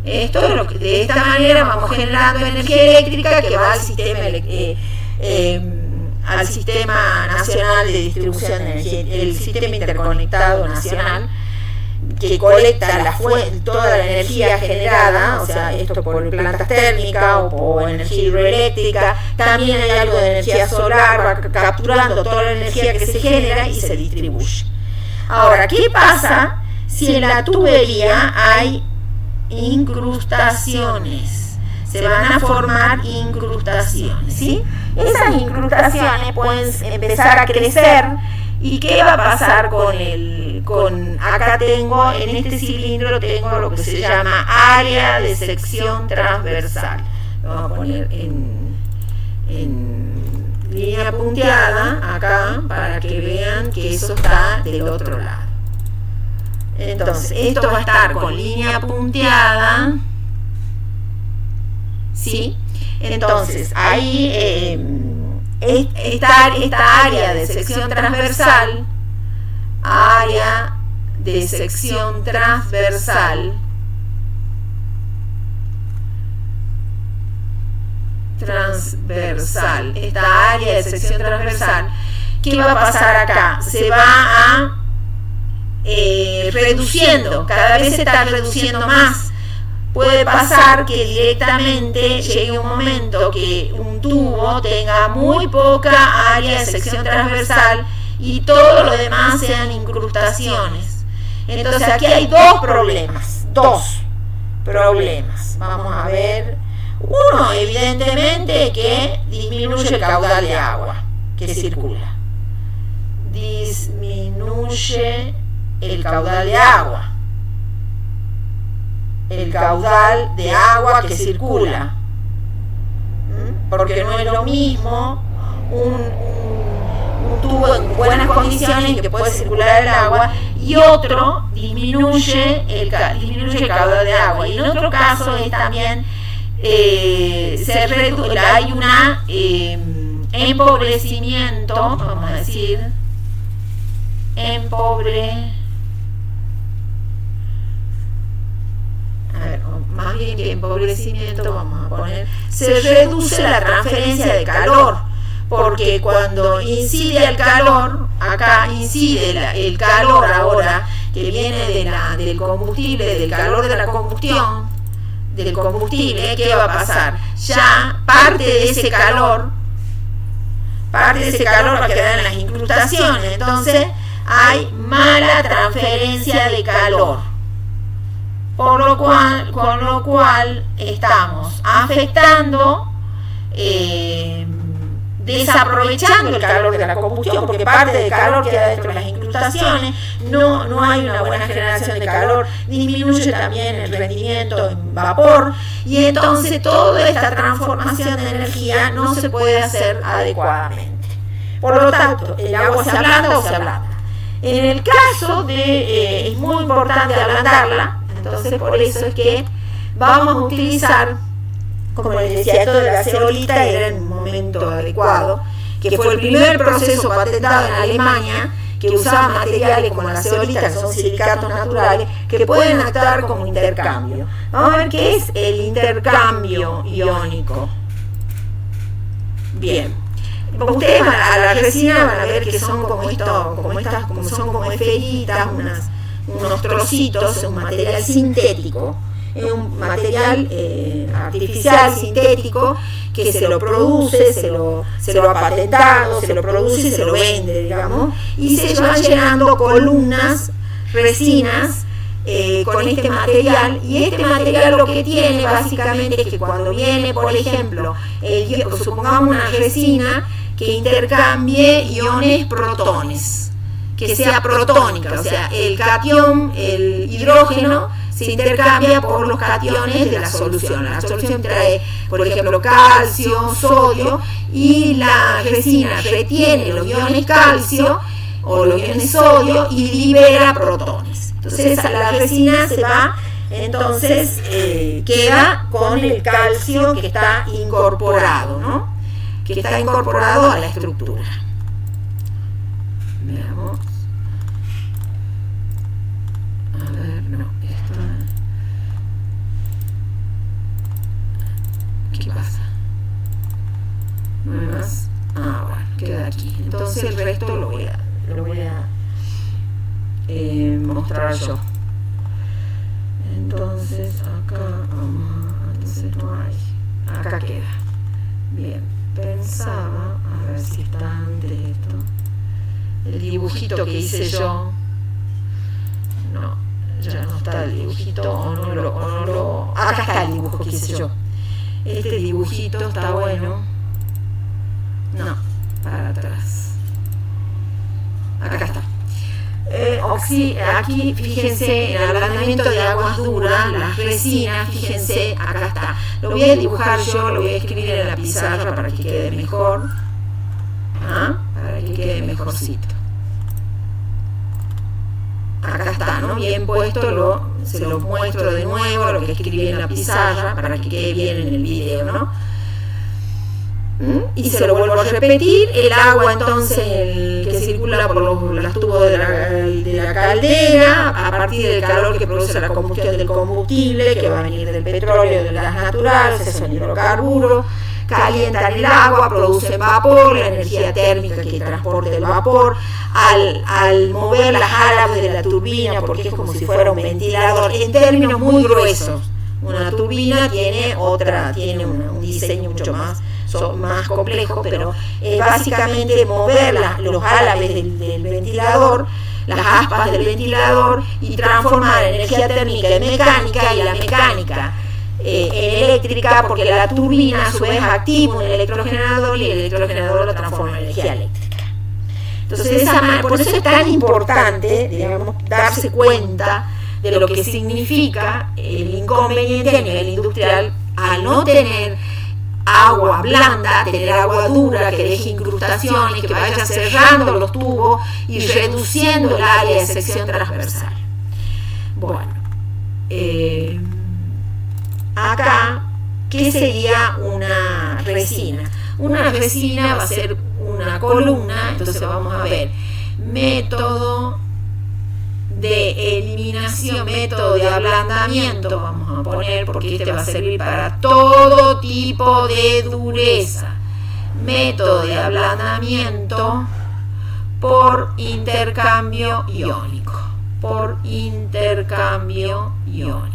Esto es lo que, de esta manera vamos generando energía eléctrica que va al sistema nacional de distribución de energía, el sistema interconectado nacional, que colecta toda la energía generada, o sea, esto por plantas térmicas o por energía hidroeléctrica. También hay algo de energía solar, va capturando toda la energía que se genera y se distribuye. Ahora, ¿qué pasa si en la tubería hay incrustaciones? Se van a formar incrustaciones, ¿sí? Esas incrustaciones pueden empezar a crecer ¿Y qué va a pasar acá tengo, en este cilindro tengo lo que se llama área de sección transversal. Lo vamos a poner en línea punteada acá para que vean que eso está del otro lado. Entonces, esto va a estar con línea punteada, ¿sí? Entonces, ahí esta área de sección transversal, esta área de sección transversal, ¿qué va a pasar acá? Se va a reduciendo, cada vez se está reduciendo más. Puede pasar que directamente llegue un momento que un tubo tenga muy poca área de sección transversal y todo lo demás sean incrustaciones. Entonces aquí hay dos problemas. Vamos a ver. Uno, evidentemente, que disminuye el caudal de agua que circula. Disminuye el caudal de agua. El caudal de agua que circula. Porque no es lo mismo un tubo en buenas condiciones que puede circular el agua y otro disminuye el caudal de agua. Y en otro caso es también hay un empobrecimiento, vamos a decir, más bien que empobrecimiento, vamos a poner, se reduce la transferencia de calor, porque cuando incide el calor, acá incide el calor ahora que viene del combustible, del calor de la combustión, del combustible, ¿qué va a pasar? Ya parte de ese calor va a quedar en las incrustaciones, entonces hay mala transferencia de calor, con lo cual estamos afectando, desaprovechando el calor de la combustión, porque parte del calor queda dentro de las incrustaciones, no hay una buena generación de calor, disminuye también el rendimiento en vapor, y entonces toda esta transformación de energía no se puede hacer adecuadamente. Por lo tanto, el agua se ablanda o se ablanda. En el caso es muy importante ablandarla, entonces por eso es que vamos a utilizar, como les decía, esto de la ceolita era en un momento adecuado, que fue el primer proceso patentado en Alemania, que usaba materiales como la ceolita, que son silicatos naturales, que pueden actuar como intercambio. Vamos a ver qué es el intercambio iónico. Bien. Ustedes a la resina van a ver que son como son como esferitas, unos trocitos, es un material sintético. Es un material artificial, sintético, que se lo produce, se lo ha patentado, se lo produce y se lo vende, digamos, y se van llenando columnas, resinas, con este material, y este material lo que tiene básicamente es que cuando viene, por ejemplo, supongamos una resina que intercambie iones protones, que sea protónica, o sea, el catión, el hidrógeno, se intercambia por los cationes de la solución. La solución trae, por ejemplo, calcio, sodio, y la resina retiene los iones calcio o los iones sodio y libera protones. Entonces la resina se va, entonces queda con el calcio que está incorporado, ¿no? Que está incorporado a la estructura. Veamos. A ver, no, esto. ¿Qué pasa? No hay más. Ah, bueno, queda aquí. Entonces el resto lo voy a mostrar yo. Entonces acá entonces no hay. Acá queda. Bien, pensaba, a ver si está antes de esto. El dibujito que hice yo. No, ya no está el dibujito, acá está el dibujo que hice yo. Este dibujito está bueno. No, para atrás. acá está. Aquí fíjense en el ablandamiento de aguas duras, las resinas, fíjense, acá está. Lo voy a dibujar yo, lo voy a escribir en la pizarra para que quede mejor. Para que quede mejorcito. Acá está, ¿no? Bien puesto, se lo muestro de nuevo, lo que escribí en la pizarra, para que quede bien en el video, ¿no? Y se lo vuelvo a repetir. El agua entonces que circula por los tubos de la caldera, a partir del calor que produce la combustión del combustible, que va a venir del petróleo, del gas natural, esos son hidrocarburos, calientan el agua, producen vapor, la energía térmica que transporta el vapor, al mover las alas de la turbina, porque es como si fuera un ventilador, en términos muy gruesos. Una turbina tiene un diseño mucho más complejo, pero básicamente mover los álabes del ventilador, las aspas del ventilador, y transformar energía térmica en mecánica, y la mecánica en eléctrica, porque la turbina a su vez activa un electrogenerador y el electrogenerador lo transforma en energía eléctrica. Entonces, por eso es tan importante, digamos, darse cuenta de lo que significa el inconveniente a nivel industrial al no tener agua blanda, tener agua dura que deje incrustaciones, que vaya cerrando los tubos y reduciendo el área de sección transversal. Bueno, acá, ¿qué sería una resina? Una resina va a ser una columna, entonces vamos a ver método de eliminación, método de ablandamiento, vamos a poner, porque este va a servir para todo tipo de dureza. Método de ablandamiento por intercambio iónico. Por intercambio iónico.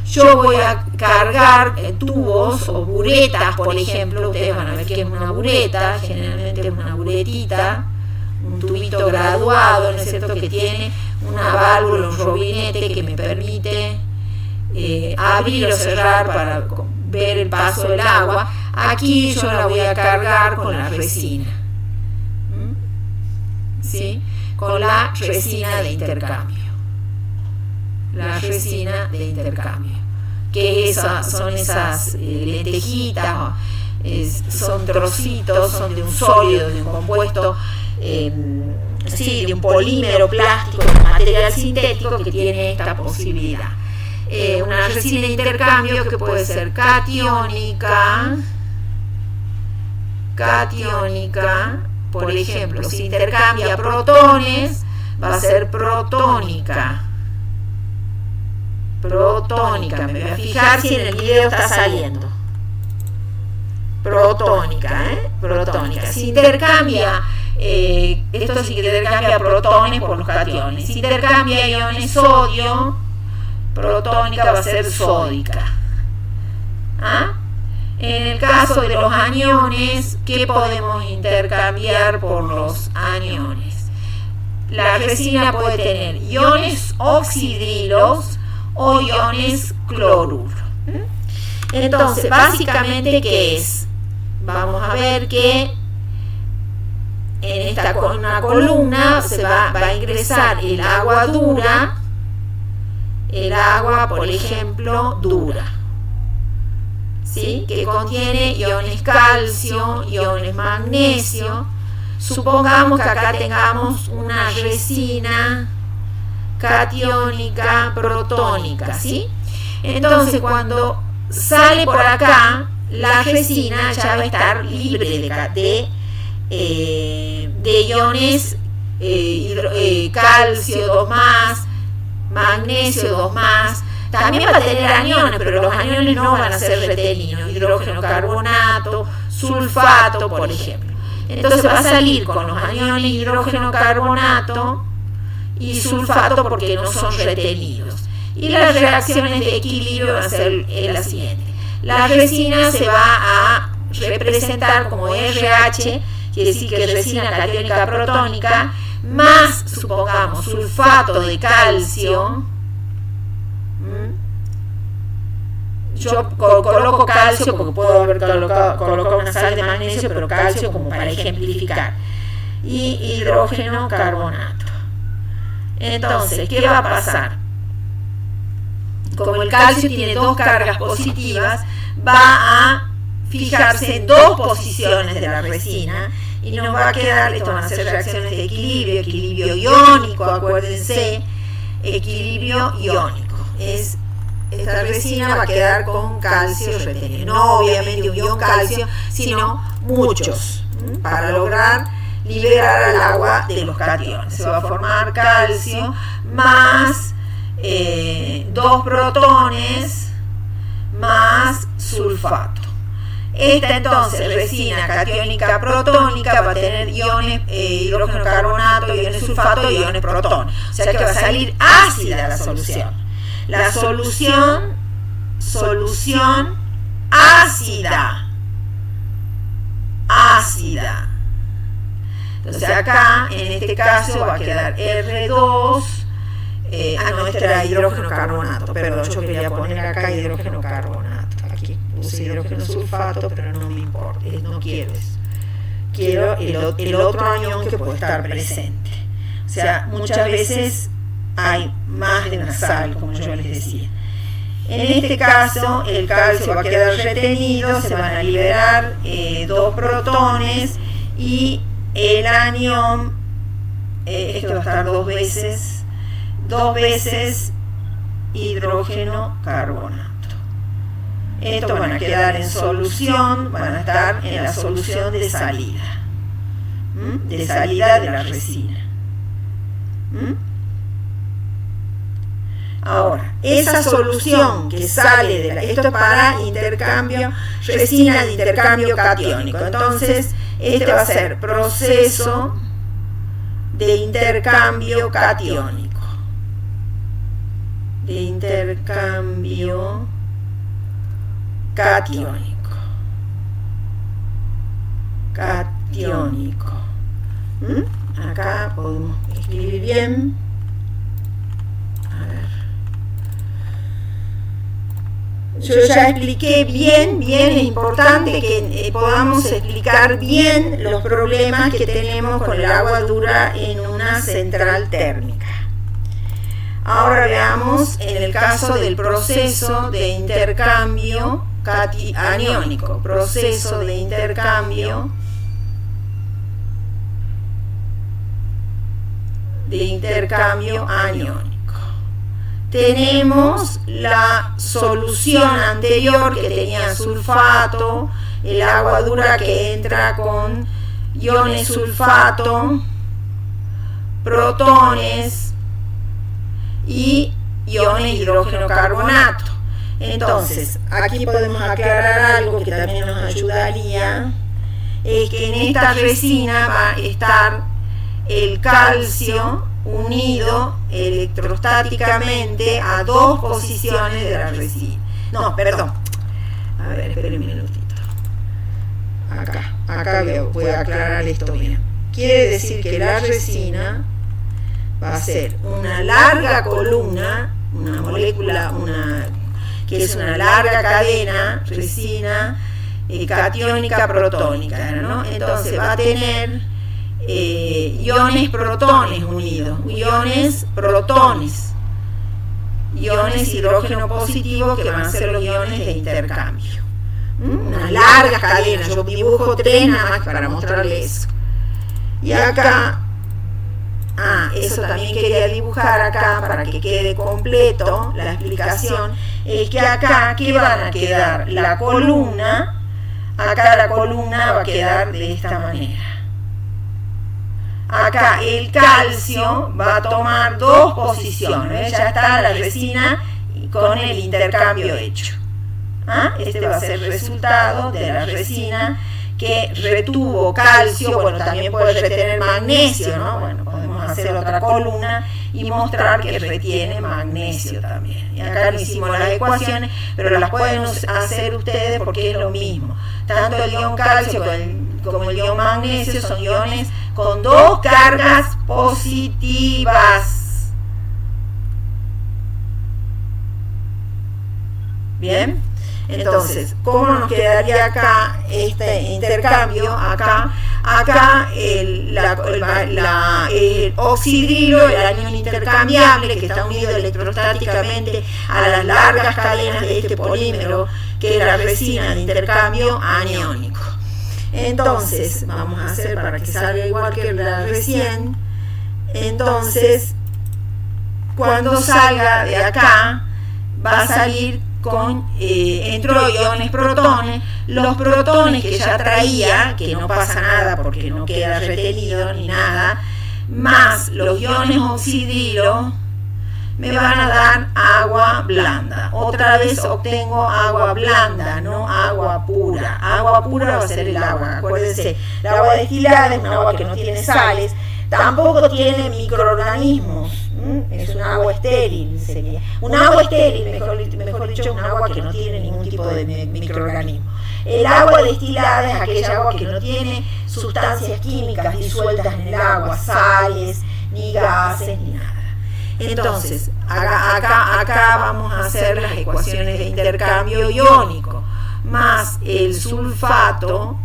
Yo voy a cargar tubos o buretas, por ejemplo. Ustedes van a ver que es una bureta, generalmente es una buretita, un tubito graduado, ¿no es cierto?, que tiene una válvula, un robinete que me permite abrir o cerrar para ver el paso del agua. Aquí yo la voy a cargar con la resina, ¿sí? Con la resina de intercambio. La resina de intercambio, que son esas lentejitas, son trocitos, son de un sólido, de un compuesto, de un polímero plástico, de un material sintético que tiene esta posibilidad. Una resina de intercambio que puede ser catiónica, por ejemplo, si intercambia protones, va a ser protónica. Me voy a fijar si en el video está saliendo. Protónica. Si intercambia, esto sí que intercambia protones por los cationes. Si intercambia iones sodio, protónica va a ser sódica. En el caso de los aniones, ¿qué podemos intercambiar por los aniones? La resina puede tener iones oxidrilos o iones cloruro. Entonces, básicamente, ¿qué es? Vamos a ver que en una columna se va a ingresar el agua dura, por ejemplo, dura, ¿sí?, que contiene iones calcio, iones magnesio. Supongamos que acá tengamos una resina catiónica, protónica, ¿sí? Entonces, cuando sale por acá, la resina ya va a estar libre de iones calcio 2+, magnesio 2+. También va a tener aniones, pero los aniones no van a ser retenidos, hidrógeno carbonato, sulfato, por ejemplo. Entonces va a salir con los aniones hidrógeno carbonato y sulfato porque no son retenidos. Y las reacciones de equilibrio van a ser la siguiente. La resina se va a representar como RH, quiere decir que es resina catiónica protónica, más, supongamos, sulfato de calcio. yo coloco calcio porque puedo haber colocado una sal de magnesio, pero calcio como para ejemplificar. Y hidrógeno carbonato. Entonces, ¿qué va a pasar? Como el calcio tiene dos cargas positivas, va a fijarse en dos posiciones de la resina y nos va a quedar, esto van a ser reacciones de equilibrio iónico, acuérdense, equilibrio iónico. Esta resina va a quedar con calcio retenido, no obviamente un ion calcio, sino muchos, para lograr liberar al agua de los cationes. Se va a formar calcio más 2 protones más sulfato. Esta entonces resina catiónica protónica va a tener iones hidrógeno carbonato, iones sulfato y iones protones. O sea que va a salir ácida la solución. La solución ácida. Entonces acá, en este caso, va a quedar R2. Este era hidrógeno carbonato, perdón, yo quería poner acá hidrógeno carbonato. Aquí puse hidrógeno sulfato, pero no me importa, no quiero eso. Quiero el otro anión que puede estar presente. O sea, muchas veces hay más de una sal, como yo les decía. En este caso, el calcio va a quedar retenido, se van a liberar 2 protones y el anión, esto va a estar dos veces hidrógeno carbonato. Estos van a quedar en solución, van a estar en la solución de salida de la resina. Ahora, esa solución que sale esto es para intercambio, resina de intercambio catiónico. Entonces, este va a ser proceso de intercambio catiónico. Catiónico. Acá podemos escribir bien. A ver. Yo ya expliqué bien, es importante que podamos explicar bien los problemas que tenemos con el agua dura en una central térmica. Ahora veamos en el caso del proceso de intercambio aniónico. Proceso de intercambio aniónico. Tenemos la solución anterior que tenía sulfato, el agua dura que entra con iones sulfato, protones y iones hidrógeno carbonato. Entonces, aquí podemos aclarar algo que también nos ayudaría, es que en esta resina va a estar el calcio unido electrostáticamente a 2 posiciones de la resina. No, perdón. A ver, esperen un minutito. Acá voy a aclarar esto bien. Quiere decir que la resina va a ser una larga columna, una molécula, que es una larga cadena, resina catiónica protónica, ¿no? Entonces va a tener iones protones unidos, iones hidrógeno positivo que van a ser los iones de intercambio. Una larga cadena, yo dibujo 3 nada más para mostrarles eso. Y acá, eso también quería dibujar acá para que quede completo la explicación, es que acá, ¿qué van a quedar? La columna, acá la columna va a quedar de esta manera. Acá el calcio va a tomar 2 posiciones, ya está la resina con el intercambio hecho. Este va a ser el resultado de la resina que retuvo calcio, bueno, también puede retener magnesio, ¿no? Bueno, podemos hacer otra columna y mostrar que retiene magnesio también. Y acá no hicimos las ecuaciones, pero las pueden hacer ustedes porque es lo mismo. Tanto el ion calcio como el ion magnesio son iones con 2 cargas positivas. Bien, entonces, ¿cómo nos quedaría acá este intercambio? Acá el oxidrilo, el anión intercambiable, que está unido electrostáticamente a las largas cadenas de este polímero, que es la resina de intercambio aniónico. Entonces, vamos a hacer para que salga igual que la recién. Entonces, cuando salga de acá, va a salir con entró iones protones. Los protones que ya traía, que no pasa nada porque no queda retenido ni nada, más los iones oxidrilo, me van a dar agua blanda. Otra vez obtengo agua blanda, no agua pura. Agua pura va a ser el agua. Acuérdense, el agua destilada es un agua que no tiene sales, tampoco tiene microorganismos. Es un agua estéril, sería. Un agua estéril, mejor dicho, un agua que no tiene ningún tipo de microorganismo. El agua destilada es aquella agua que no tiene sustancias químicas disueltas en el agua, sales, ni gases, ni nada. Entonces, acá vamos a hacer las ecuaciones de intercambio iónico, más el sulfato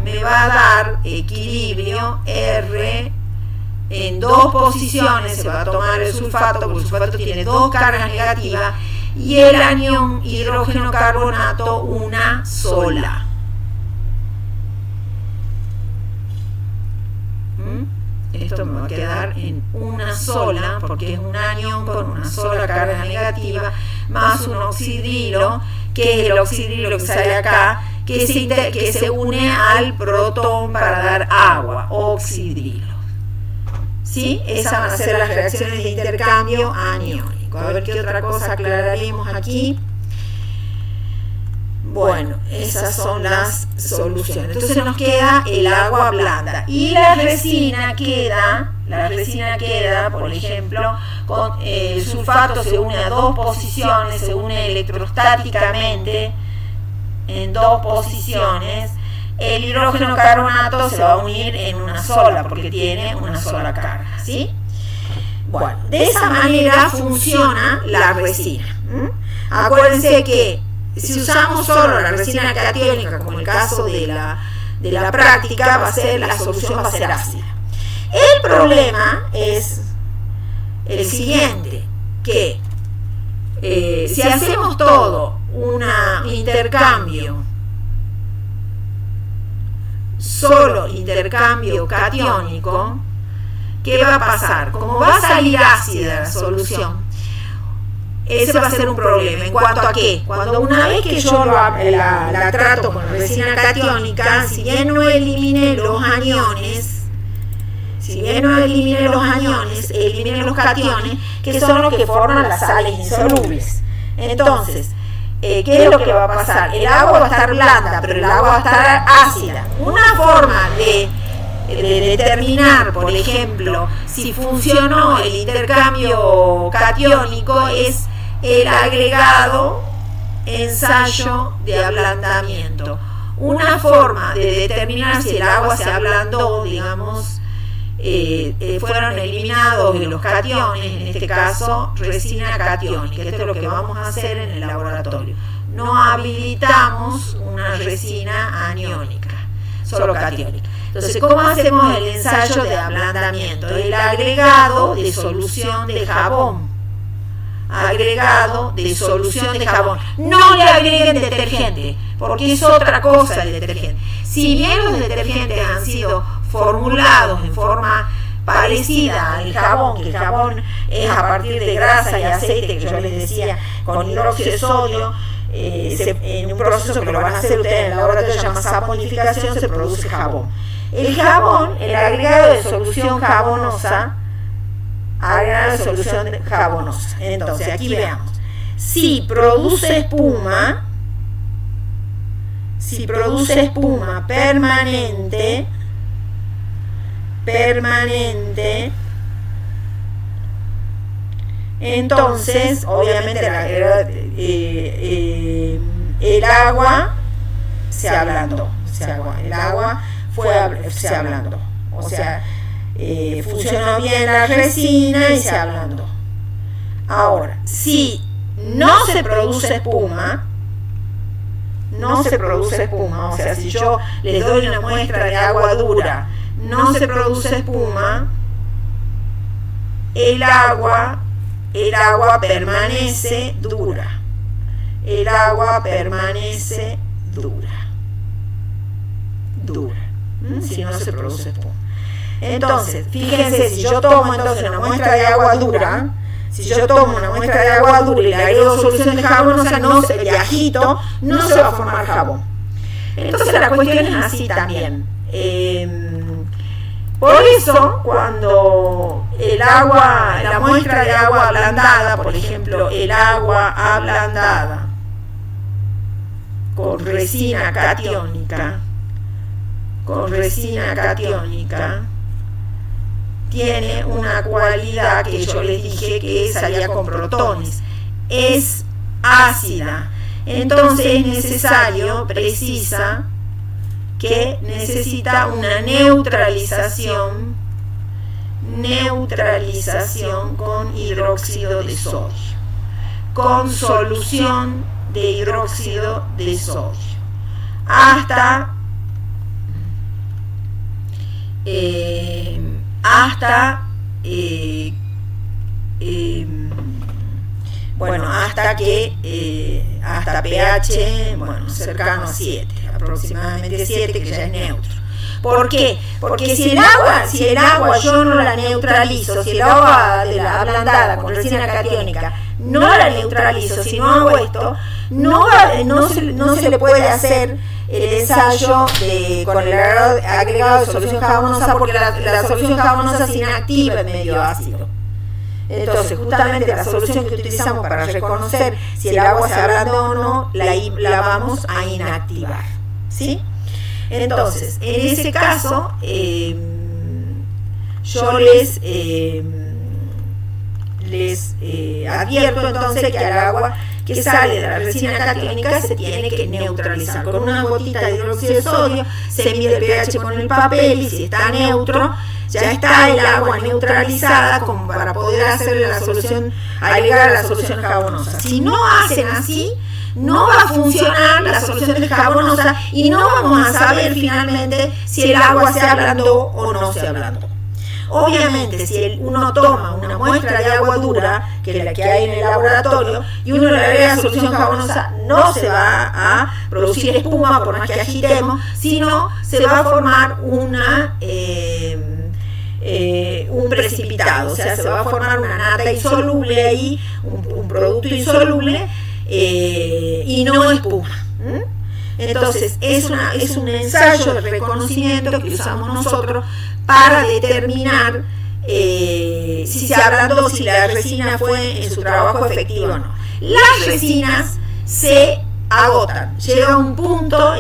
me va a dar equilibrio R en dos posiciones. Se va a tomar el sulfato, porque el sulfato tiene dos cargas negativas, y el anión hidrógeno carbonato una sola. Esto me va a quedar en una sola, porque es un anión con una sola carga negativa, más un oxidrilo, que es el oxidrilo que sale acá, que se une al protón para dar agua, oxidrilo. ¿Sí? Esas van a ser las reacciones de intercambio aniónico. A ver qué otra cosa aclararemos aquí. Bueno, esas son las soluciones. Entonces nos queda el agua blanda. Y la resina queda, por ejemplo, con el sulfato se une a dos posiciones, se une electrostáticamente en dos posiciones. El hidrógeno carbonato se va a unir en una sola, porque tiene una sola carga, ¿sí? Bueno, de esa manera funciona la resina. Acuérdense que si usamos solo la resina catiónica, como el caso de la práctica, la solución va a ser ácida. El problema es el siguiente, que si hacemos todo un intercambio, solo intercambio catiónico, ¿qué va a pasar? Como va a salir ácida la solución, ese va a ser un problema. ¿En cuanto a qué? Cuando una vez que yo la trato con resina catiónica, si bien no elimine los aniones, elimine los cationes, que son los que forman las sales insolubles. Entonces, ¿qué es lo que va a pasar? El agua va a estar blanda, pero el agua va a estar ácida. Una forma de determinar, por ejemplo, si funcionó el intercambio catiónico es el agregado ensayo de ablandamiento. Una forma de determinar si el agua se ablandó, digamos, fueron eliminados los cationes, en este caso resina catiónica. Esto es lo que vamos a hacer en el laboratorio. No habilitamos una resina aniónica, solo catiónica. Entonces, ¿cómo hacemos el ensayo de ablandamiento? El agregado de solución de jabón. No le agreguen detergente, porque es otra cosa el detergente. Si bien los detergentes han sido formulados en forma parecida al jabón, que el jabón es a partir de grasa y aceite, que yo les decía, con hidróxido de sodio, en un proceso que lo van a hacer ustedes en el laboratorio, se llama saponificación, se produce jabón. El jabón, el agregado de solución jabonosa, entonces aquí veamos, si produce espuma permanente, entonces obviamente el agua se ablandó, se ablandó, o sea, funcionó bien la resina y se ablandó. Ahora, si no se produce espuma, o sea, si yo les doy una muestra de agua dura, no se produce espuma, el agua permanece dura. El agua permanece dura. Si no se produce espuma. Entonces, fíjense, si yo tomo entonces una muestra de agua dura, y le agrego solución de jabonosa, de ajito, no se va a formar jabón. Entonces la cuestión es así también. Por eso, cuando la muestra de agua ablandada, por ejemplo, el agua ablandada con resina catiónica, tiene una cualidad que yo les dije que salía con protones, es ácida. Entonces necesita una neutralización con hidróxido de sodio, con solución de hidróxido de sodio, hasta pH, cercano a 7, aproximadamente 7, que ya es neutro. ¿Por qué? Porque si el agua yo no la neutralizo, si el agua de la ablandada con resina catiónica no la neutralizo, si no hago esto, no se le puede hacer el ensayo con el agregado de solución jabonosa, porque la solución jabonosa se inactiva en medio ácido. Entonces, justamente la solución que utilizamos para reconocer si el agua se ablandó o no, la vamos a inactivar, ¿sí? Entonces, en ese caso, yo les advierto entonces que al agua que sale de la resina catiónica se tiene que neutralizar con una gotita de hidróxido de sodio, se mide el pH con el papel y si está neutro, ya está el agua neutralizada como para poder hacer agregar la solución jabonosa. Si no hacen así, no va a funcionar la solución de jabonosa y no vamos a saber finalmente si el agua se ablandó o no se ablandó. Obviamente, si uno toma una muestra de agua dura, que es la que hay en el laboratorio, y uno le agrega solución jabonosa, no se va a producir espuma por más que agitemos, sino se va a formar un precipitado, o sea, se va a formar una nata insoluble ahí, un producto insoluble, y no espuma. Entonces, es un ensayo de reconocimiento que usamos nosotros para determinar si se ablandó, si la resina fue en su trabajo efectivo o no. Las resinas se agotan, llega un punto,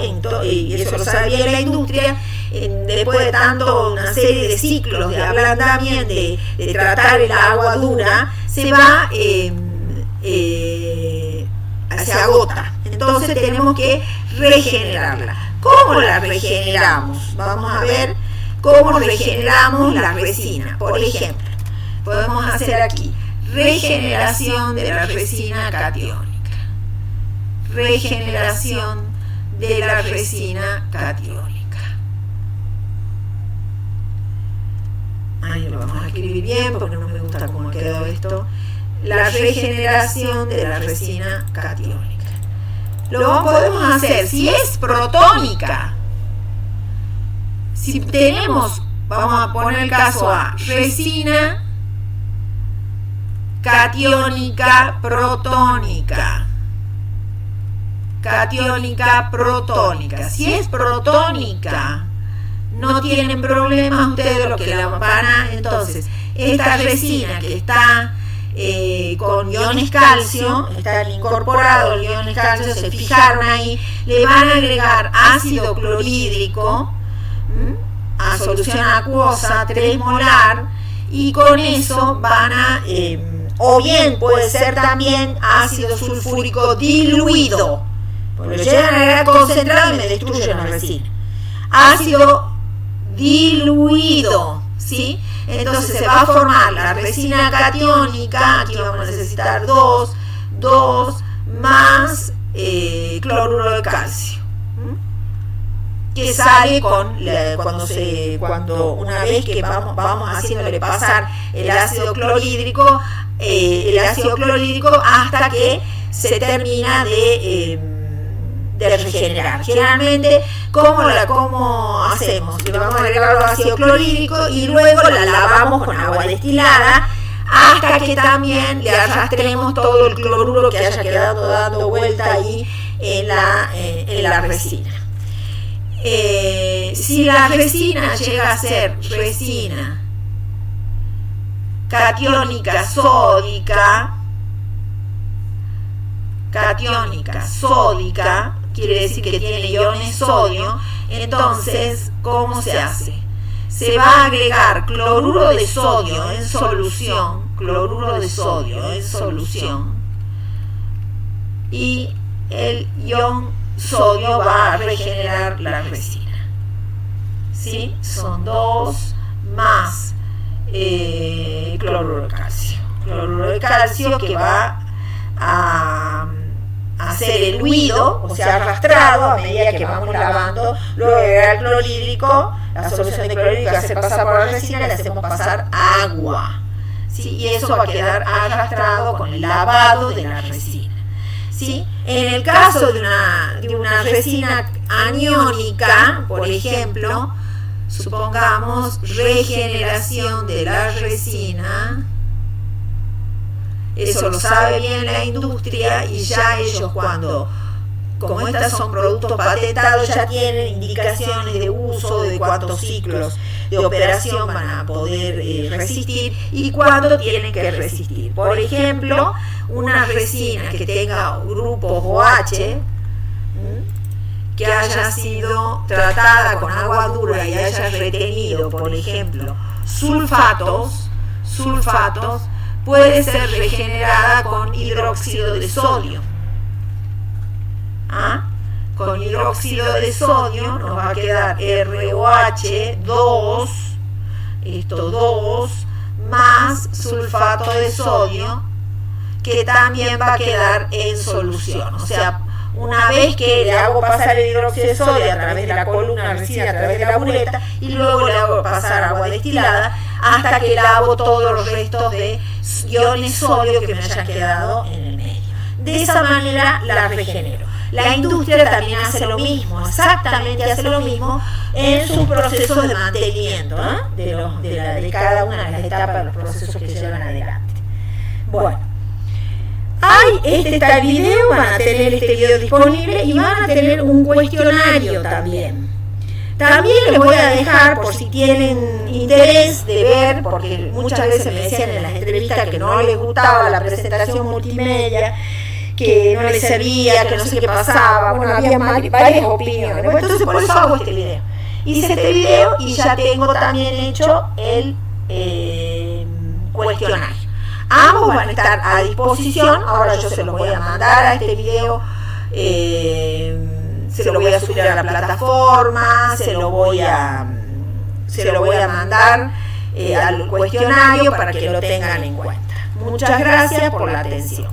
y eso lo sabía la industria, después de una serie de ciclos de ablandamiento, de tratar el agua dura, se agota. Entonces tenemos que regenerarla. ¿Cómo la regeneramos? Vamos a ver cómo regeneramos la resina. Por ejemplo, podemos hacer aquí regeneración de la resina catiónica. Regeneración de la resina catiónica. Ahí lo vamos a escribir bien porque no me gusta cómo quedó esto. La regeneración de la resina catiónica. Lo podemos hacer si es protónica. Si tenemos, vamos a poner el caso A, resina catiónica protónica. Catiónica protónica. Si es protónica, no tienen problemas ustedes lo que la van a. Entonces, esta resina que está con iones calcio, están incorporados los iones calcio, se fijaron ahí, le van a agregar ácido clorhídrico a solución acuosa 3 molar y con eso van a o bien puede ser también ácido sulfúrico diluido, porque lo llegan a agregar concentrado y me destruyen la resina. Ácido diluido, ¿sí? Entonces se va a formar la resina catiónica, aquí vamos a necesitar 2 2 más cloruro de calcio, que sale cuando una vez que vamos haciéndole pasar el ácido clorhídrico hasta que se termina de regenerar. Generalmente, ¿cómo hacemos? Le vamos a agregar el ácido clorhídrico y luego la lavamos con agua destilada hasta que también le arrastremos todo el cloruro que haya quedado dando vuelta ahí en la resina. Si la resina llega a ser resina catiónica sódica, quiere decir que tiene iones sodio, entonces, ¿cómo se hace? Se va a agregar cloruro de sodio en solución, y el ion sodio va a regenerar la resina. ¿Sí? Son 2 más cloruro de calcio que va a hacer el huido, o sea, arrastrado a medida que vamos lavando. Luego agregar el clorhídrico, la solución de clorhídrico, hacer pasar por la resina, le hacemos pasar agua, ¿sí? Y eso va a quedar arrastrado con el lavado de la resina, ¿sí? En el caso de una resina aniónica, por ejemplo, supongamos regeneración de la resina. Eso lo sabe bien la industria, y ya ellos, como estas son productos patentados, ya tienen indicaciones de uso, de cuántos ciclos de operación van a poder resistir y cuándo tienen que resistir. Por ejemplo, una resina que tenga grupos OH, que haya sido tratada con agua dura y haya retenido, por ejemplo, sulfatos, puede ser regenerada con hidróxido de sodio. Con hidróxido de sodio nos va a quedar ROH 2, esto 2, más sulfato de sodio, que también va a quedar en solución. O sea, una vez que le hago pasar el hidróxido de sodio a través de la columna resina, a través de la bureta, y luego le hago pasar agua destilada hasta que lavo todos los restos de iones sodio que me hayan quedado en el medio. De esa manera la regenero. La industria también hace lo mismo, exactamente hace lo mismo en sus procesos de mantenimiento, de cada una de las etapas de los procesos que llevan adelante. Bueno, está el video, van a tener este video disponible y van a tener un cuestionario también. También les voy a dejar, por si tienen interés de ver, porque muchas veces me decían en las entrevistas que no les gustaba la presentación multimedia, que no les servía, que no sé qué pasaba. Bueno, había varias opiniones. Bueno, entonces por eso hago este video. Hice este video y ya tengo también hecho el cuestionario. Ambos van a estar a disposición. Ahora yo se los voy a mandar a este video, se lo voy a subir a la plataforma, se lo voy a mandar al cuestionario para que lo tengan en cuenta. Muchas gracias por la atención.